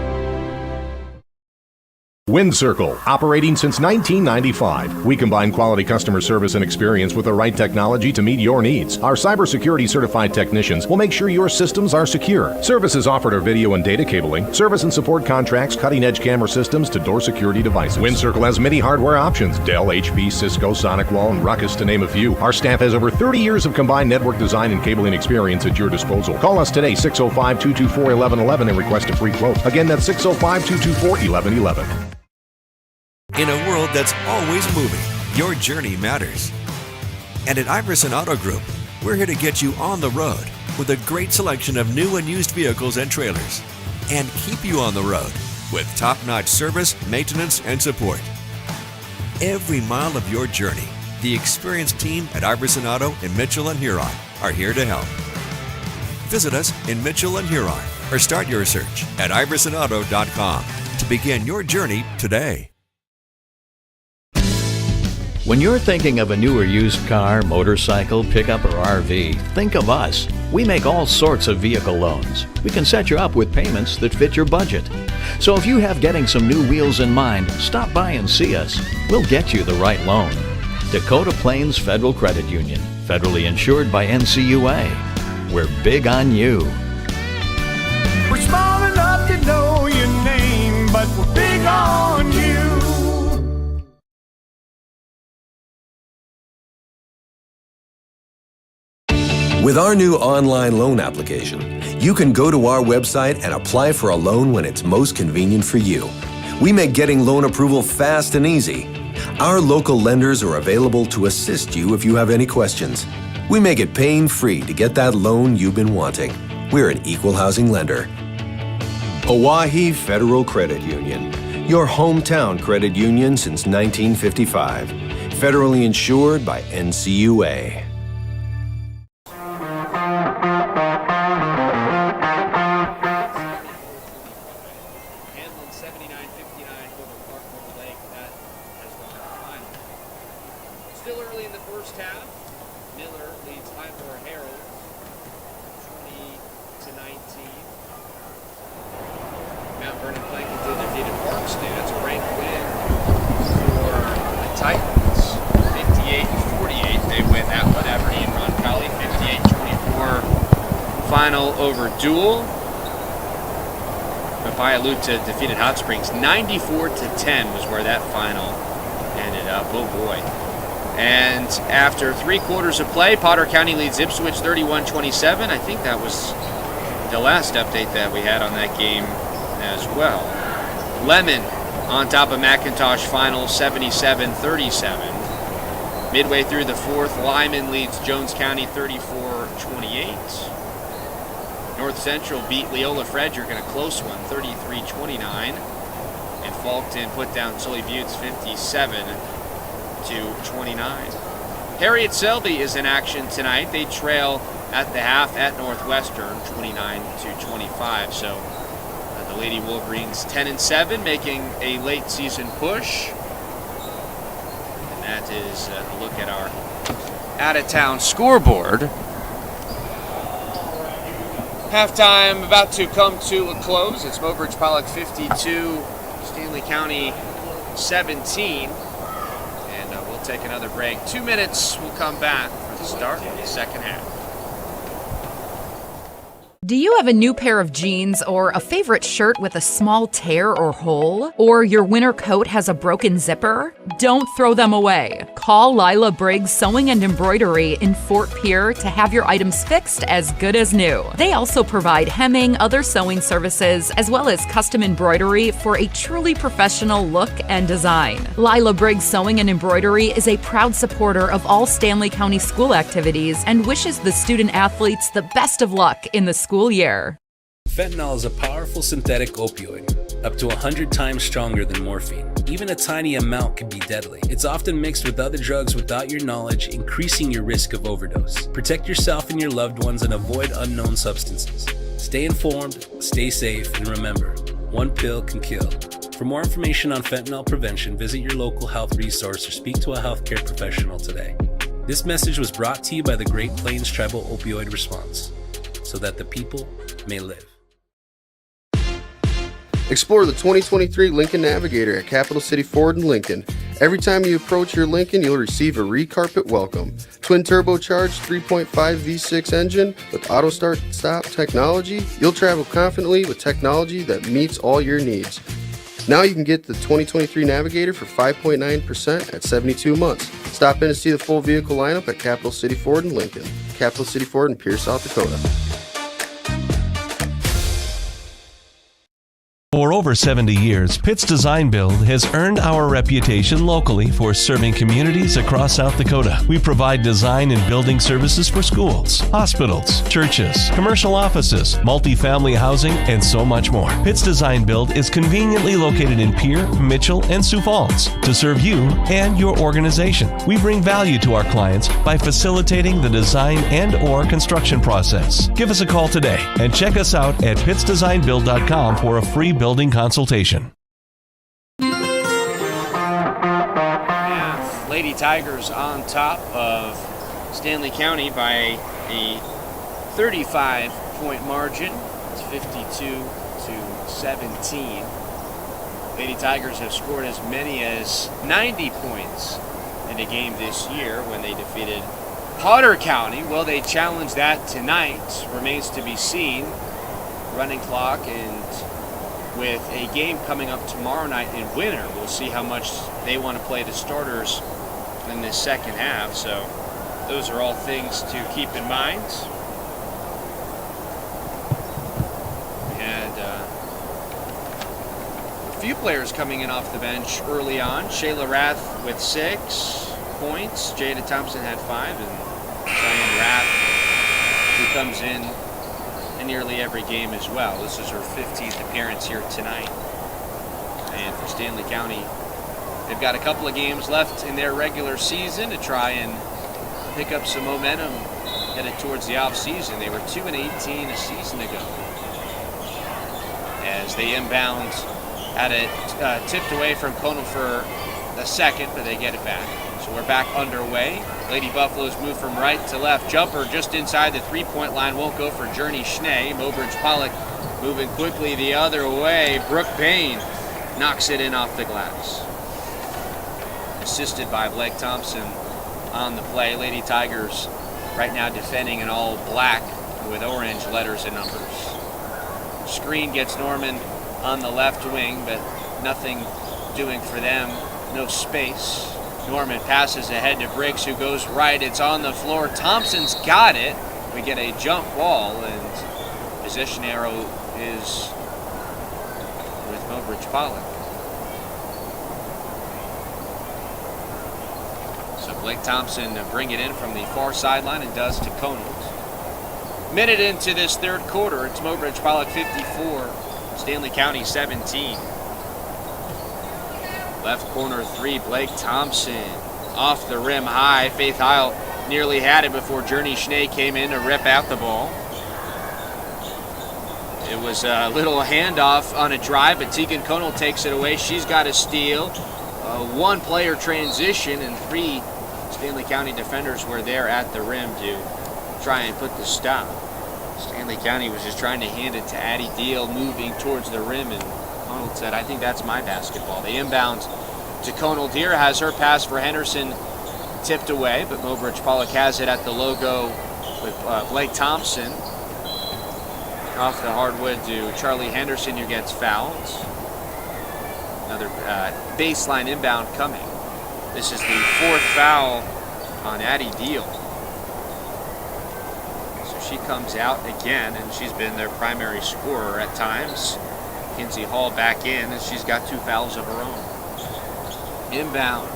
WindCircle, operating since 1995. We combine quality customer service and experience with the right technology to meet your needs. Our cybersecurity certified technicians will make sure your systems are secure. Services offered are video and data cabling, service and support contracts, cutting-edge camera systems to door security devices. WindCircle has many hardware options: Dell, HP, Cisco, SonicWall, and Ruckus, to name a few. Our staff has over 30 years of combined network design and cabling experience at your disposal. Call us today, 605-224-1111, and request a free quote. Again, that's 605-224-1111. In a world that's always moving, your journey matters. And at Iverson Auto Group, we're here to get you on the road with a great selection of new and used vehicles and trailers, and keep you on the road with top-notch service, maintenance, and support. Every mile of your journey, the experienced team at Iverson Auto in Mitchell and Huron are here to help. Visit us in Mitchell and Huron or start your search at iversonauto.com to begin your journey today. When you're thinking of a new or used car, motorcycle, pickup, or RV, think of us. We make all sorts of vehicle loans. We can set you up with payments that fit your budget. So if you have getting some new wheels in mind, stop by and see us. We'll get you the right loan. Dakota Plains Federal Credit Union, federally insured by NCUA. We're big on you. We're small enough to know your name, but we're big on you. With our new online loan application, you can go to our website and apply for a loan when it's most convenient for you. We make getting loan approval fast and easy. Our local lenders are available to assist you if you have any questions. We make it pain-free to get that loan you've been wanting. We're an equal housing lender. Oahe Federal Credit Union, your hometown credit union since 1955. Federally insured by NCUA. Duel. Papayaluta defeated Hot Springs 94-10 was where that final ended up. Oh boy. And after 3 quarters of play, Potter County leads Ipswich 31-27. I think that was the last update that we had on that game as well. Lemon on top of McIntosh final 77-37. Midway through the 4th, Lyman leads Jones County 34-28. North Central beat Leola Frederick in a close one, 33-29. And Faulkton put down Tully Buttes 57-29. Harriet Selby is in action tonight. They trail at the half at Northwestern, 29-25. So the Lady Wolverines 10-7, making a late season push. And that is a look at our out-of-town scoreboard. Halftime about to come to a close. It's Mobridge-Pollock 52, Stanley County 17. And we'll take another break. 2 minutes, we'll come back for the start of the second half. Do you have a new pair of jeans or a favorite shirt with a small tear or hole? Or your winter coat has a broken zipper? Don't throw them away. Call Lila Briggs Sewing and Embroidery in Fort Pierre to have your items fixed as good as new. They also provide hemming, other sewing services, as well as custom embroidery for a truly professional look and design. Lila Briggs Sewing and Embroidery is a proud supporter of all Stanley County school activities and wishes the student athletes the best of luck in the school year. Fentanyl is a powerful synthetic opioid, up to 100 times stronger than morphine. Even a tiny amount can be deadly. It's often mixed with other drugs without your knowledge, increasing your risk of overdose. Protect yourself and your loved ones and avoid unknown substances. Stay informed, stay safe, and remember, one pill can kill. For more information on fentanyl prevention, visit your local health resource or speak to a healthcare professional today. This message was brought to you by the Great Plains Tribal Opioid Response, so that the people may live. Explore the 2023 Lincoln Navigator at Capital City Ford in Lincoln. Every time you approach your Lincoln, you'll receive a re-carpet welcome. Twin turbocharged 3.5 V6 engine with auto start-stop technology, you'll travel confidently with technology that meets all your needs. Now you can get the 2023 Navigator for 5.9% at 72 months. Stop in to see the full vehicle lineup at Capital City Ford in Lincoln. Capital City Ford in Pierce, South Dakota. For over 70 years, Pitt's Design Build has earned our reputation locally for serving communities across South Dakota. We provide design and building services for schools, hospitals, churches, commercial offices, multifamily housing, and so much more. Pitt's Design Build is conveniently located in Pierre, Mitchell, and Sioux Falls to serve you and your organization. We bring value to our clients by facilitating the design and/or construction process. Give us a call today and check us out at pittsdesignbuild.com for a free building consultation. Yeah, Lady Tigers on top of Stanley County by a 35-point margin. It's 52-17. Lady Tigers have scored as many as 90 points in a game this year when they defeated Potter County. Well, they challenge that tonight. Remains to be seen. Running clock, and with a game coming up tomorrow night in winter, we'll see how much they want to play the starters in the second half. So those are all things to keep in mind. And a few players coming in off the bench early on. Shayla Rath with 6 points. Jada Thompson had 5, and Cheyenne Rath, who comes in nearly every game as well. This is her 15th appearance here tonight. And for Stanley County, they've got a couple of games left in their regular season to try and pick up some momentum headed towards the off-season. They were 2-18 a season ago. As they inbound, had it tipped away from Conal for a second, but they get it back. So we're back underway. Lady Buffaloes move from right to left. Jumper just inside the three-point line. Won't go for Journey Schnee. Mobridge-Pollock moving quickly the other way. Brooke Payne knocks it in off the glass. Assisted by Blake Thompson on the play. Lady Tigers right now defending in all black with orange letters and numbers. Screen gets Norman on the left wing, but nothing doing for them. No space. Norman passes ahead to Briggs, who goes right. It's on the floor. Thompson's got it. We get a jump ball, and position arrow is with Mobridge-Pollock. So Blake Thompson bring it in from the far sideline and does to Conal. Minute into this third quarter, it's Mobridge-Pollock 54, Stanley County 17. Left corner 3, Blake Thompson. Off the rim high. Faith Heil nearly had it before Journey Schnee came in to rip out the ball. It was a little handoff on a drive, but Tegan Conal takes it away. She's got a steal. One-player transition, and 3 Stanley County defenders were there at the rim to try and put the stop. Stanley County was just trying to hand it to Addie Deal, moving towards the rim, and Conal said, "I think that's my basketball." They inbound to Conal. Deere has her pass for Henderson tipped away, but Mobridge-Pollock has it at the logo with Blake Thompson. Off the hardwood to Charlie Henderson, who gets fouled. Another baseline inbound coming. This is the fourth foul on Addie Deal. So she comes out again, and she's been their primary scorer at times. Kinsey Hall back in, and she's got 2 fouls of her own. Inbound.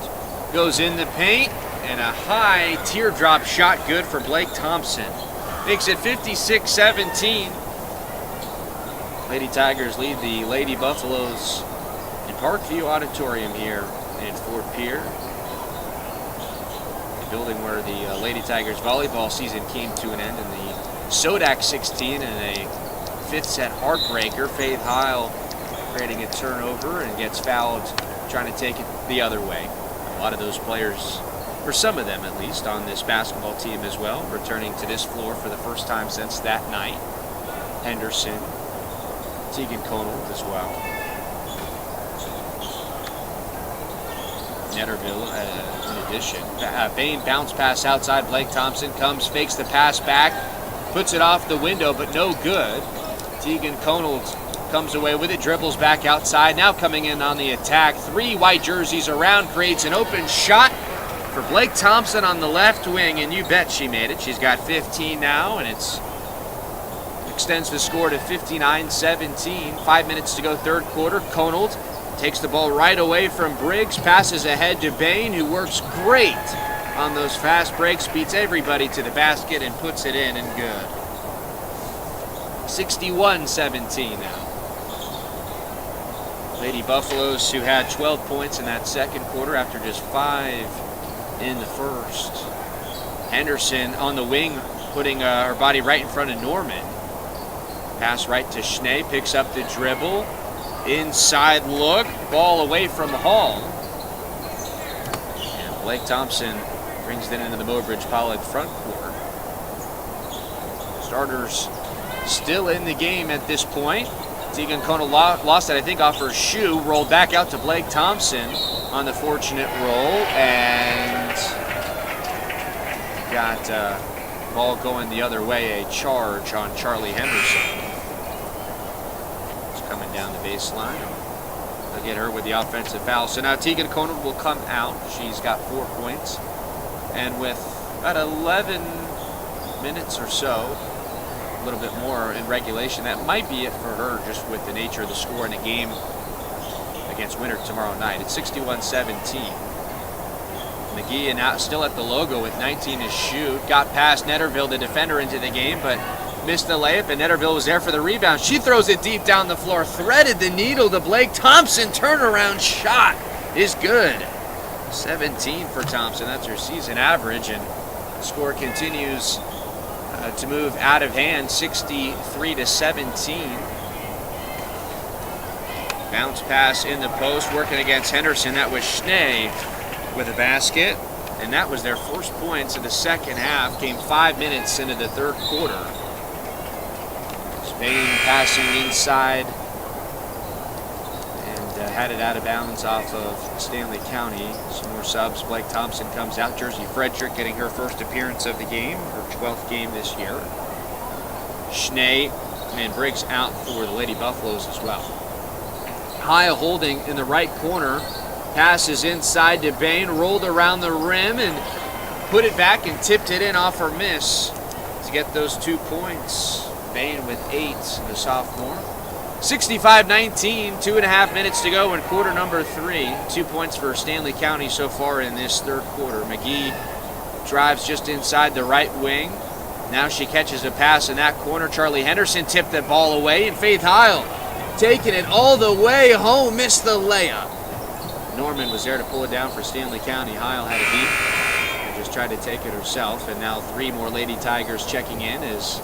Goes in the paint, and a high teardrop shot good for Blake Thompson. Makes it 56-17. Lady Tigers lead the Lady Buffaloes in Parkview Auditorium here in Fort Pierre. The building where the Lady Tigers volleyball season came to an end in the Sodak 16 and a 5th set heartbreaker. Faith Heil creating a turnover and gets fouled trying to take it the other way. A lot of those players, or some of them at least, on this basketball team as well, returning to this floor for the first time since that night. Henderson, Tegan Conold as well. Netterville in addition. Bain bounce pass outside. Blake Thompson comes, fakes the pass back, puts it off the window, but no good. Tegan Conold comes away with it, dribbles back outside. Now coming in on the attack. 3 white jerseys around, creates an open shot for Blake Thompson on the left wing, and you bet she made it. She's got 15 now, and it's extends the score to 59-17. 5 minutes to go, third quarter. Conold takes the ball right away from Briggs, passes ahead to Bain, who works great on those fast breaks, beats everybody to the basket and puts it in, and good. 61-17 now. Lady Buffaloes, who had 12 points in that second quarter after just 5 in the first. Henderson on the wing, putting her body right in front of Norman. Pass right to Schnee, picks up the dribble. Inside look, ball away from Hall. And Blake Thompson brings it into the Mobridge-Pollock front court. Starters still in the game at this point. Tegan Conold lost it, I think, off her shoe. Rolled back out to Blake Thompson on the fortunate roll. And got ball going the other way, a charge on Charlie Henderson. Coming down the baseline. They'll get her with the offensive foul. So now Tegan Conold will come out. She's got 4 points. And with about 11 minutes or so, a little bit more in regulation, that might be it for her, just with the nature of the score in a game against Winter tomorrow night. It's 61-17. McGee and out still at the logo with 19 to shoot. Got past Netterville, the defender, into the game, but missed the layup, and Netterville was there for the rebound. She throws it deep down the floor, threaded the needle to Blake Thompson. Turnaround shot is good. 17 for Thompson. That's her season average, and the score continues to move out of hand, 63-17. Bounce pass in the post, working against Henderson. That was Schnee with a basket, and that was their first points of the second half. Came 5 minutes into the third quarter. Spain passing inside and had it out of bounds off of Stanley County. Some more subs. Blake Thompson comes out. Jersey Frederick getting her first appearance of the game, her 12th game this year. Schnee and Briggs out for the Lady Buffaloes as well. Heil holding in the right corner. Passes inside to Bain, rolled around the rim and put it back and tipped it in off her miss to get those 2 points. Bain with 8, the sophomore. 65-19, 2.5 minutes to go in quarter number 3. 2 points for Stanley County so far in this third quarter. McGee drives just inside the right wing. Now she catches a pass in that corner. Charlie Henderson tipped the ball away, and Faith Heil taking it all the way home, missed the layup. Norman was there to pull it down for Stanley County. Heil had a beat and just tried to take it herself. And now 3 more Lady Tigers checking in as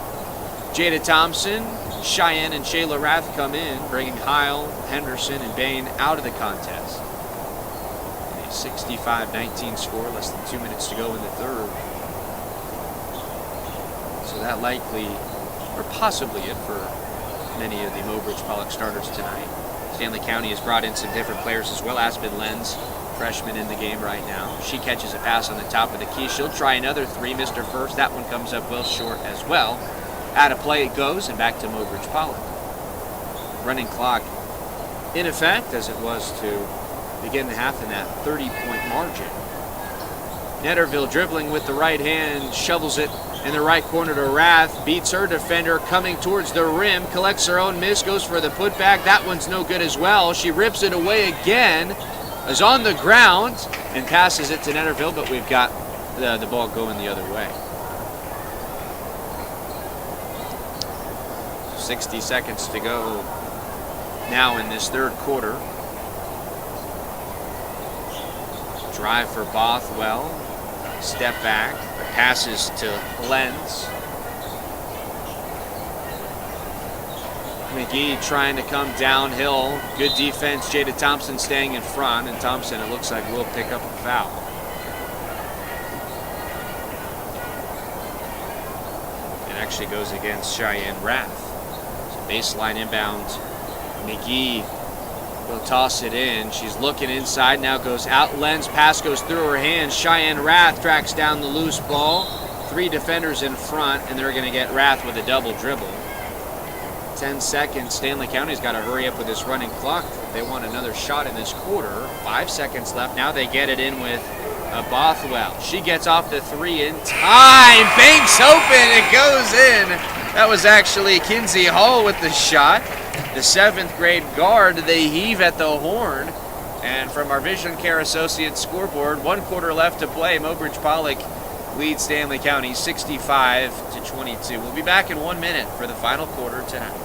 Jada Thompson, Cheyenne, and Shayla Rath come in, bringing Heil, Henderson, and Bain out of the contest. A 65-19 score, less than 2 minutes to go in the third. So that likely, or possibly it for many of the Mobridge-Pollock starters tonight. Stanley County has brought in some different players as well. Aspen Lenz, freshman in the game right now. She catches a pass on the top of the key. She'll try another 3, missed her first. That one comes up well short as well. Out of play it goes, and back to Mobridge-Pollock. Running clock in effect, as it was to begin the half in that 30-point margin. Netterville dribbling with the right hand, shovels it in the right corner to Rath, beats her defender coming towards the rim, collects her own miss, goes for the putback. That one's no good as well. She rips it away again, is on the ground, and passes it to Netterville, but we've got the ball going the other way. 60 seconds to go now in this third quarter. Drive for Bothwell. Step back. Passes to Lenz. McGee trying to come downhill. Good defense. Jada Thompson staying in front. And Thompson, it looks like, will pick up a foul. It actually goes against Cheyenne Rath. So baseline inbound. McGee will toss it in. She's looking inside, now goes out. Lenz pass goes through her hands. Cheyenne Rath tracks down the loose ball. 3 defenders in front, and they're going to get Rath with a double dribble. 10 seconds. Stanley County's got to hurry up with this running clock if they want another shot in this quarter. 5 seconds left. Now they get it in with Bothwell. She gets off the 3 in time. Banks open. It goes in. That was actually Kinsey Hall with the shot. The 7th grade guard, they heave at the horn. And from our Vision Care Associates scoreboard, 1 quarter left to play. Mobridge-Pollock leads Stanley County 65-22. We'll be back in 1 minute for the final quarter tonight.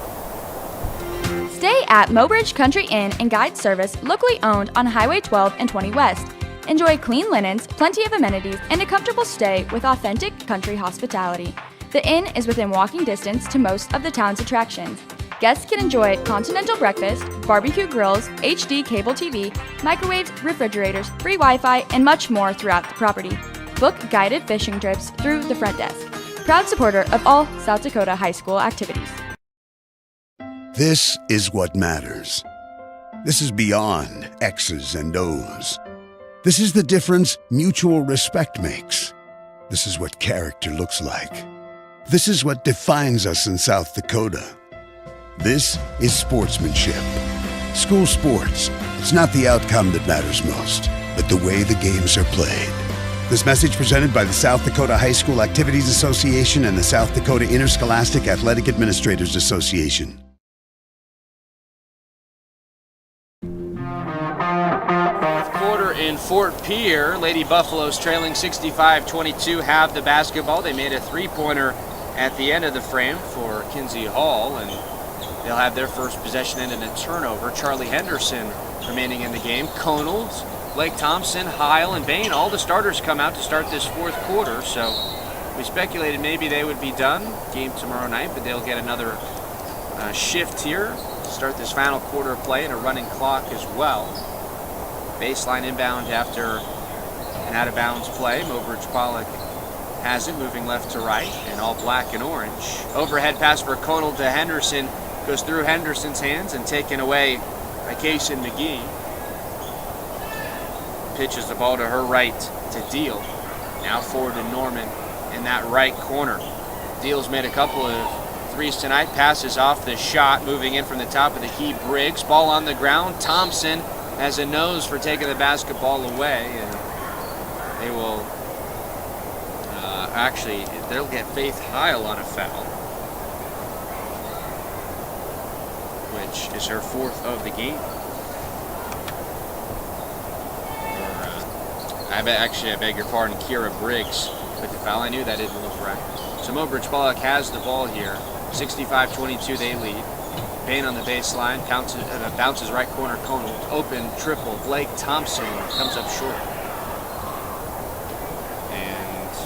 Stay at Mobridge Country Inn and Guide Service, locally owned on Highway 12 and 20 West. Enjoy clean linens, plenty of amenities, and a comfortable stay with authentic country hospitality. The inn is within walking distance to most of the town's attractions. Guests can enjoy continental breakfast, barbecue grills, HD cable TV, microwaves, refrigerators, free Wi-Fi, and much more throughout the property. Book guided fishing trips through the front desk. Proud supporter of all South Dakota high school activities. This is what matters. This is beyond X's and O's. This is the difference mutual respect makes. This is what character looks like. This is what defines us in South Dakota. This is sportsmanship. School sports, it's not the outcome that matters most, but the way the games are played. This message presented by the South Dakota High School Activities Association and the South Dakota Interscholastic Athletic Administrators Association. Quarter in Fort Pierre. Lady Buffaloes trailing 65-22 have the basketball. They made a 3-pointer at the end of the frame for Kinsey Hall, and they'll have their first possession and a turnover. Charlie Henderson remaining in the game. Conald, Blake Thompson, Heil, and Bain, all the starters come out to start this fourth quarter, so we speculated maybe they would be done. Game tomorrow night, but they'll get another shift here to start this final quarter of play and a running clock as well. Baseline inbound after an out-of-bounds play. Mobridge-Pollock has it, moving left to right, and all black and orange. Overhead pass for Conald to Henderson. Goes through Henderson's hands and taken away by Kason McGee. Pitches the ball to her right to Deal. Now forward to Norman in that right corner. Deal's made a couple of threes tonight. Passes off the shot, moving in from the top of the key. Briggs, ball on the ground. Thompson has a nose for taking the basketball away, and they will actually, they'll get Faith Heil on a foul, which is her 4th of the game. I beg your pardon, Kira Briggs with the foul. I knew that didn't look right. So Mobridge-Pollock has the ball here. 65-22 they lead. Bain on the baseline, bounces right corner, Conald. Open triple, Blake Thompson comes up short. And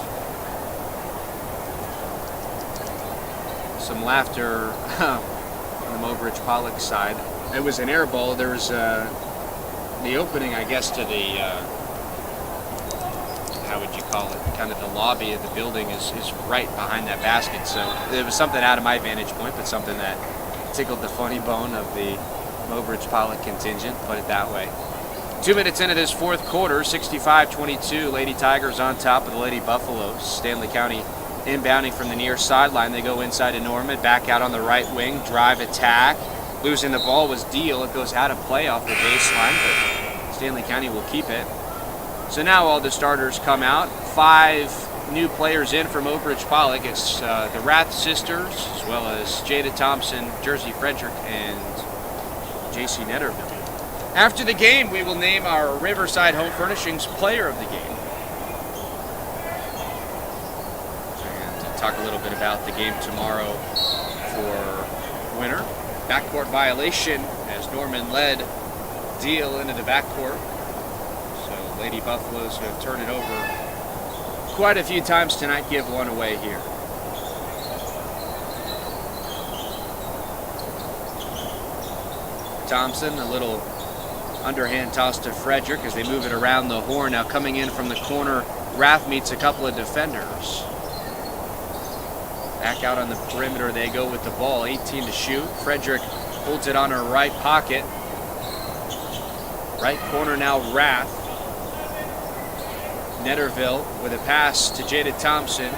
some laughter on the Mobridge-Pollock side. It was an air ball. There was the opening, I guess, to the, how would you call it? Kind of the lobby of the building is right behind that basket. So it was something out of my vantage point, but something that tickled the funny bone of the Mobridge-Pollock contingent, put it that way. 2 minutes into this fourth quarter, 65-22, Lady Tigers on top of the Lady Buffaloes. Stanley County Inbounding from the near sideline, they go inside to Norman, back out on the right wing, drive attack. Losing the ball was Deal. It goes out of play off the baseline, but Stanley County will keep it. So now all the starters come out. 5 new players in for Mobridge-Pollock. It's the Rath sisters, as well as Jada Thompson, Jersey Frederick, and JC Netterville. After the game, we will name our Riverside Home Furnishings Player of the Game. And talk a little bit about the game tomorrow for winner. Backcourt violation as Norman led Deal into the backcourt. So Lady Buffaloes have turned it over quite a few times tonight, give one away here. Thompson, a little underhand toss to Frederick as they move it around the horn. Now coming in from the corner, Rath meets a couple of defenders. Back out on the perimeter they go with the ball, 18 to shoot. Frederick holds it on her right pocket. Right corner now, Rath. Netterville with a pass to Jada Thompson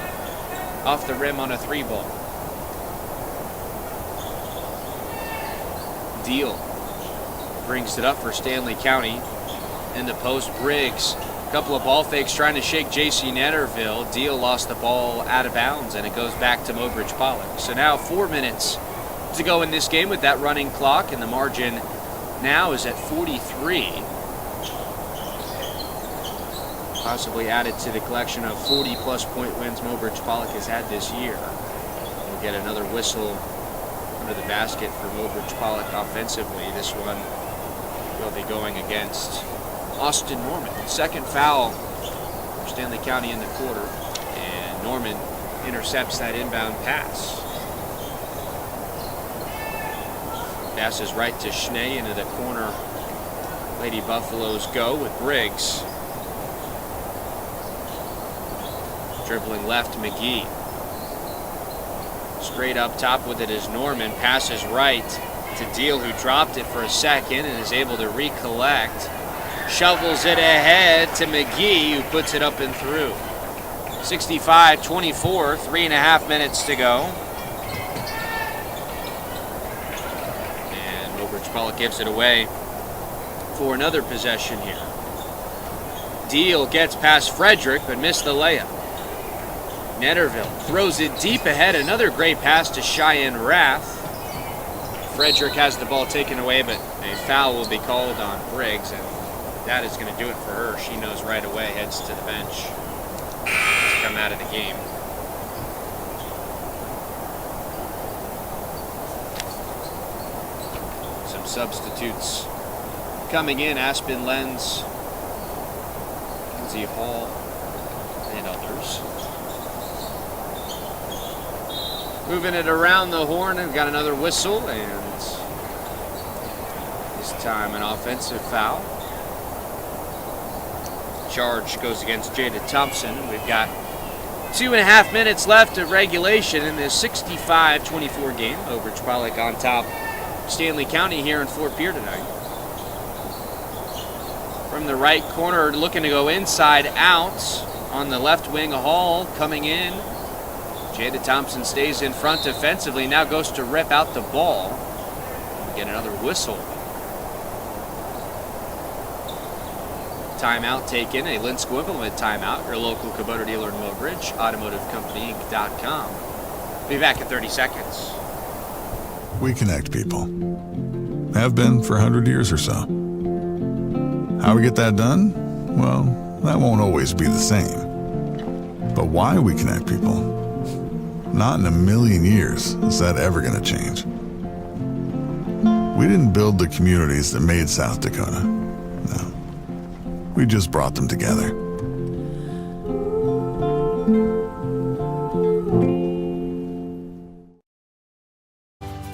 off the rim on a 3-ball. Deal brings it up for Stanley County. In the post, Briggs. A couple of ball fakes trying to shake JC Netterville. Deal lost the ball out of bounds, and it goes back to Mobridge-Pollock. So now 4 minutes to go in this game with that running clock, and the margin now is at 43. Possibly added to the collection of 40-plus point wins Mobridge-Pollock has had this year. We'll get another whistle under the basket for Mobridge-Pollock offensively. This one will be going against Austin Norman. Second foul for Stanley County in the quarter, and Norman intercepts that inbound pass. Passes right to Schnee into the corner. Lady Buffaloes go with Briggs. Dribbling left, McGee. Straight up top with it is Norman. Passes right to Deal, who dropped it for a second and is able to recollect. Shovels it ahead to McGee, who puts it up and through. 65-24, 3.5 minutes to go. And Mobridge-Pollock gives it away for another possession here. Deal gets past Frederick, but missed the layup. Netterville throws it deep ahead. Another great pass to Cheyenne Rath. Frederick has the ball taken away, but a foul will be called on Briggs, and that is going to do it for her. She knows right away, heads to the bench to come out of the game. Some substitutes coming in. Aspen Lenz, Kenzie Hall, and others. Moving it around the horn, we've got another whistle, and this time an offensive foul. Charge goes against Jada Thompson. We've got 2.5 minutes left of regulation in this 65-24 game. Mobridge-Pollock on top. Stanley County here in Fort Pierre tonight. From the right corner, looking to go inside out. On the left wing, Hall coming in. Jada Thompson stays in front defensively, now goes to rip out the ball. We get another whistle. Timeout taken, a Linsk implement timeout. Your local Kubota dealer in Mobridge, automotivecompanyinc.com. Be back in 30 seconds. We connect people. Have been for 100 years or so. How we get that done? Well, that won't always be the same. But why we connect people? Not in a million years is that ever going to change. We didn't build the communities that made South Dakota. No. We just brought them together.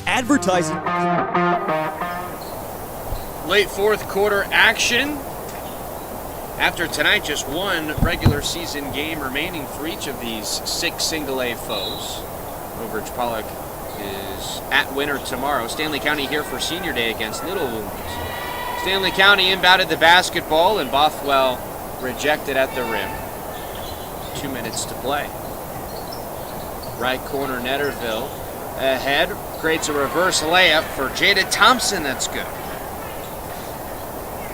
Advertising. Late fourth quarter action. After tonight, just one regular season game remaining for each of these 6 single-A foes. Mobridge-Pollock is at winner tomorrow. Stanley County here for Senior Day against Little Wounds. Stanley County inbounded the basketball, and Bothwell rejected at the rim. 2 minutes to play. Right corner, Netterville ahead, creates a reverse layup for Jada Thompson. That's good.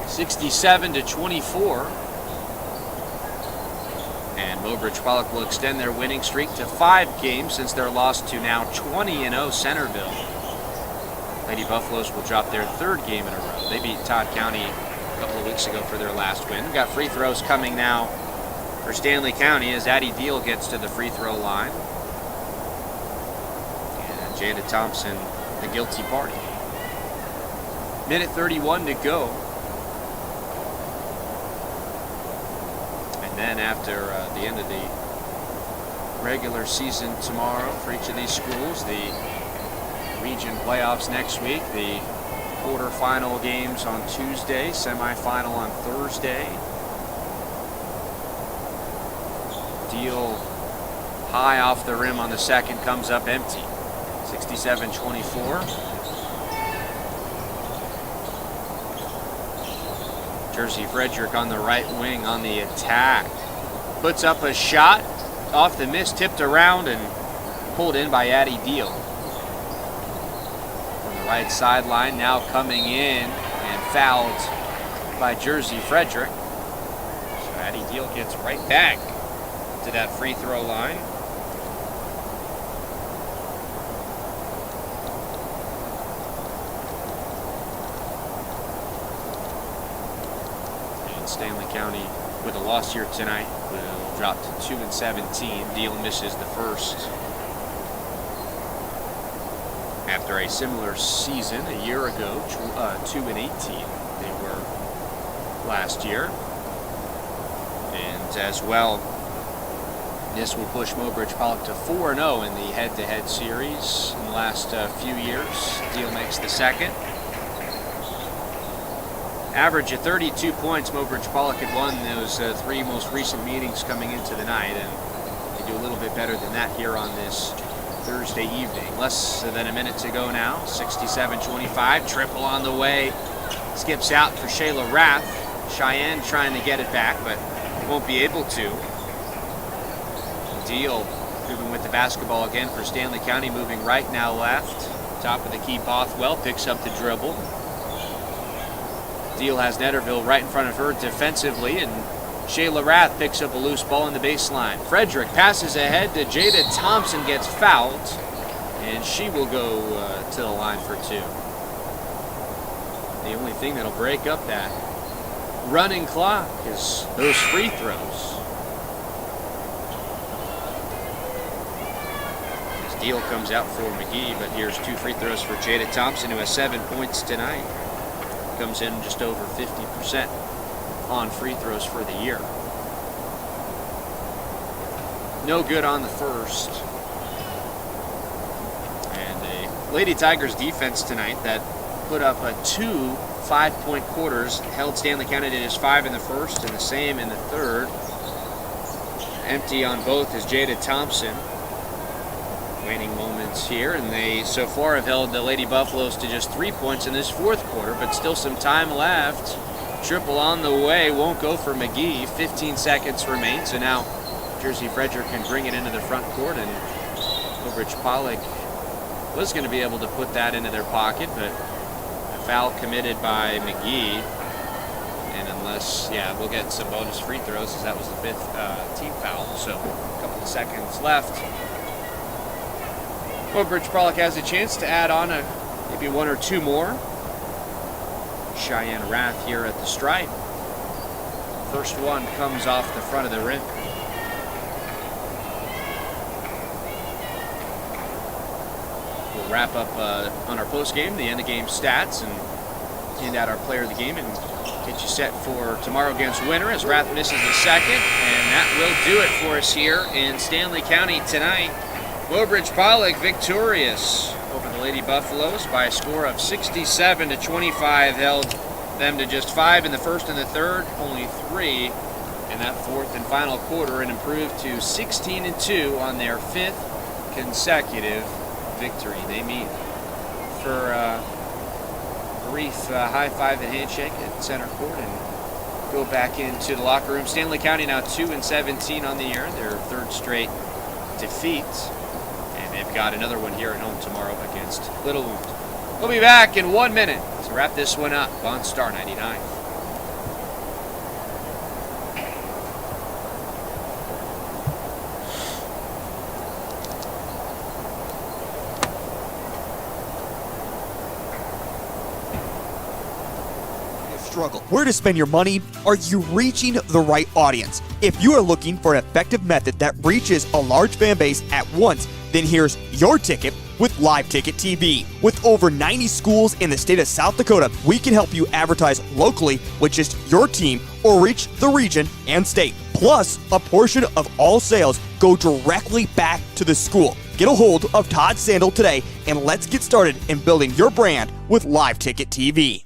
67-24. And Mobridge-Pollock will extend their winning streak to 5 games since their loss to now 20-0 Centerville. Lady Buffaloes will drop their 3rd game in a row. They beat Todd County a couple of weeks ago for their last win. We've got free throws coming now for Stanley County as Addie Deal gets to the free throw line. And Jada Thompson, the guilty party. Minute 31 to go. And then after the end of the regular season tomorrow for each of these schools, the region playoffs next week, the quarterfinal games on Tuesday, semifinal on Thursday. Deal high off the rim on the second, comes up empty. 67-24. Jersey Frederick on the right wing on the attack. Puts up a shot off the miss, tipped around and pulled in by Addie Deal. From the right sideline, now coming in and fouled by Jersey Frederick. So Addie Deal gets right back to that free throw line. And Stanley County, with a loss here tonight, will drop to 2-17. Deal misses the first. After a similar season a year ago, 2-18 they were last year. And as well, this will push Mobridge-Pollock to 4-0 in the head-to-head series in the last few years. Deal makes the second. Average of 32 points. Mobridge-Pollock had won those 3 most recent meetings coming into the night, and they do a little bit better than that here on this Thursday evening. Less than a minute to go now. 67-25. Triple on the way. Skips out for Shayla Rath. Cheyenne trying to get it back, but won't be able to. Deal moving with the basketball again for Stanley County, moving right now left. Top of the key, Bothwell picks up the dribble. Deal has Netterville right in front of her defensively, and Shayla Rath picks up a loose ball in the baseline. Frederick passes ahead to Jada Thompson, gets fouled, and she will go to the line for 2. The only thing that'll break up that running clock is those free throws. Deal comes out for McGee, but here's 2 free throws for Jada Thompson, who has 7 points tonight. Comes in just over 50% on free throws for the year. No good on the first. And a Lady Tigers defense tonight that put up 2 5-point quarters, held Stanley County to just 5 in the first and the same in the third. Empty on both is Jada Thompson. Waning moments here, and they so far have held the Lady Buffaloes to just 3 points in this 4th quarter, but still some time left. Triple on the way, won't go for McGee. 15 seconds remain, so now Jersey Frederick can bring it into the front court, and Mobridge-Pollock was going to be able to put that into their pocket, but a foul committed by McGee. And unless, we'll get some bonus free throws, as that was the 5th team foul, so a couple of seconds left. Mobridge-Pollock has a chance to add on maybe 1 or 2 more. Cheyenne Rath here at the stripe. First one comes off the front of the rim. We'll wrap up on our post game, the end of game stats, and hand out our player of the game and get you set for tomorrow against Winter as Rath misses the second. And that will do it for us here in Stanley County tonight. Mobridge-Pollock victorious over the Lady Buffaloes by a score of 67-25, held them to just 5 in the first and the third, only 3 in that 4th and final quarter, and improved to 16-2 on their 5th consecutive victory. They meet for a brief high five and handshake at center court and go back into the locker room. Stanley County now 2-17 on the year, their 3rd straight defeat. and they've got another one here at home tomorrow against Little Wound. We'll be back in 1 minute to wrap this one up on Star 99. Struggle. Where to spend your money? Are you reaching the right audience? If you are looking for an effective method that reaches a large fan base at once, then here's your ticket with Live Ticket TV. With over 90 schools in the state of South Dakota, we can help you advertise locally with just your team or reach the region and state. Plus, a portion of all sales go directly back to the school. Get a hold of Todd Sandel today and let's get started in building your brand with Live Ticket TV.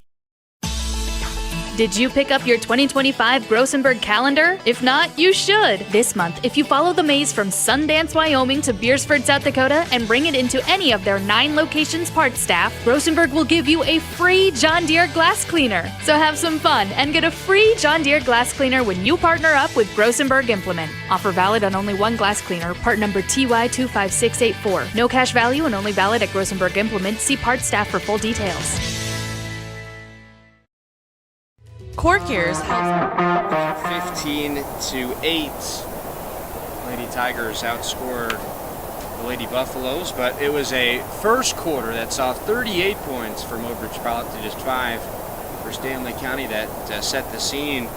Did you pick up your 2025 Grossenberg calendar? If not, you should. This month, if you follow the maze from Sundance, Wyoming to Beersford, South Dakota, and bring it into any of their 9 locations parts staff, Grossenberg will give you a free John Deere glass cleaner. So have some fun and get a free John Deere glass cleaner when you partner up with Grossenberg Implement. Offer valid on only one glass cleaner, part number TY25684. No cash value and only valid at Grossenberg Implement. See parts staff for full details. Corkers helps 15-8. Lady Tigers outscored the Lady Buffaloes, but it was a first quarter that saw 38 points for Mobridge-Pollock to just 5 for Stanley County that set the scene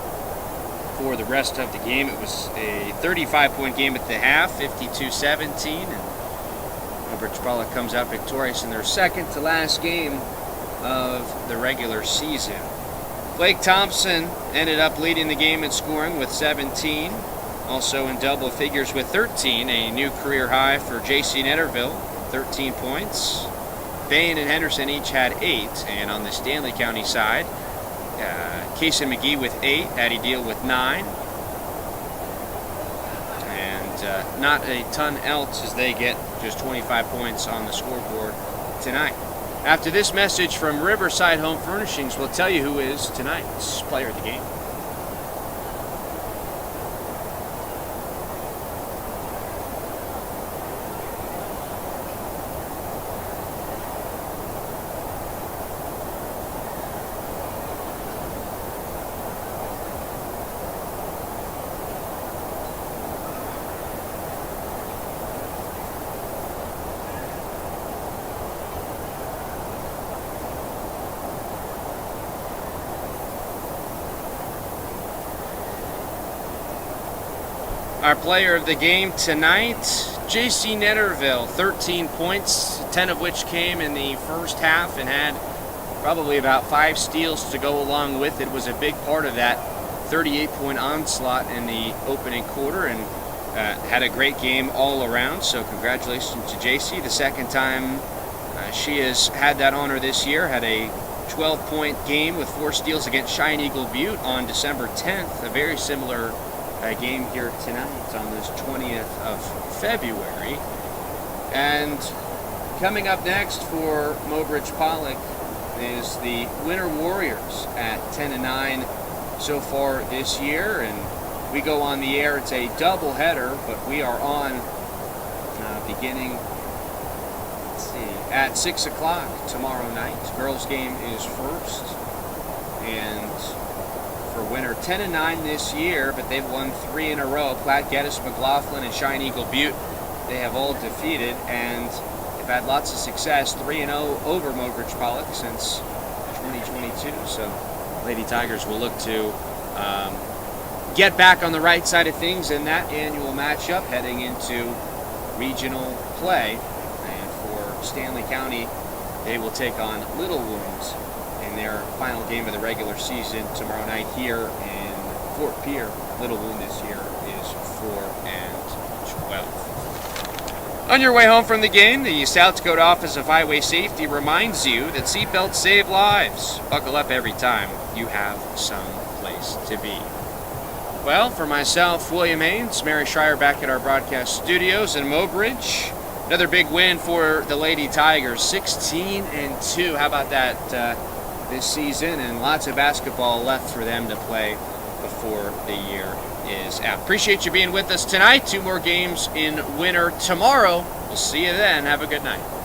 for the rest of the game. It was a 35-point game at the half, 52-17, and Mobridge-Pollock comes out victorious in their second to last game of the regular season. Blake Thompson ended up leading the game in scoring with 17. Also in double figures with 13, a new career high for J.C. Netterville, 13 points. Bain and Henderson each had 8. And on the Stanley County side, Casey McGee with 8, Addie Deal with 9. And not a ton else as they get just 25 points on the scoreboard tonight. After this message from Riverside Home Furnishings, we'll tell you who is tonight's player of the game. Our player of the game tonight, J.C. Netterville, 13 points, 10 of which came in the first half and had probably about 5 steals to go along with it. Was a big part of that 38-point onslaught in the opening quarter and had a great game all around. So congratulations to J.C. The second time she has had that honor this year, had a 12-point game with 4 steals against Cheyenne Eagle Butte on December 10th, a very similar game here tonight on this 20th of February. And coming up next for Mobridge-Pollock is the Winter Warriors at 10-9 so far this year. And we go on the air. It's a doubleheader, but we are on beginning, at 6 o'clock tomorrow night. Girls game is first. And for Winter, 10-9 this year, but they've won 3 in a row. Platte, Geddes, McLaughlin, and Cheyenne Eagle Butte, they have all defeated, and they've had lots of success, 3-0 over Mobridge-Pollock since 2022. So Lady Tigers will look to get back on the right side of things in that annual matchup heading into regional play. And for Stanley County, they will take on Little Wound in their final game of the regular season tomorrow night here in Fort Pierre. Little Wound this year is 4-12. On your way home from the game, the South Dakota Office of Highway Safety reminds you that seatbelts save lives. Buckle up every time you have some place to be. Well, for myself, William Haynes, Mary Schreier back at our broadcast studios in Mobridge. Another big win for the Lady Tigers, 16-2. How about that this season? And lots of basketball left for them to play before the year is out. Appreciate you being with us tonight. 2 more games in winter tomorrow. We'll see you then. Have a good night.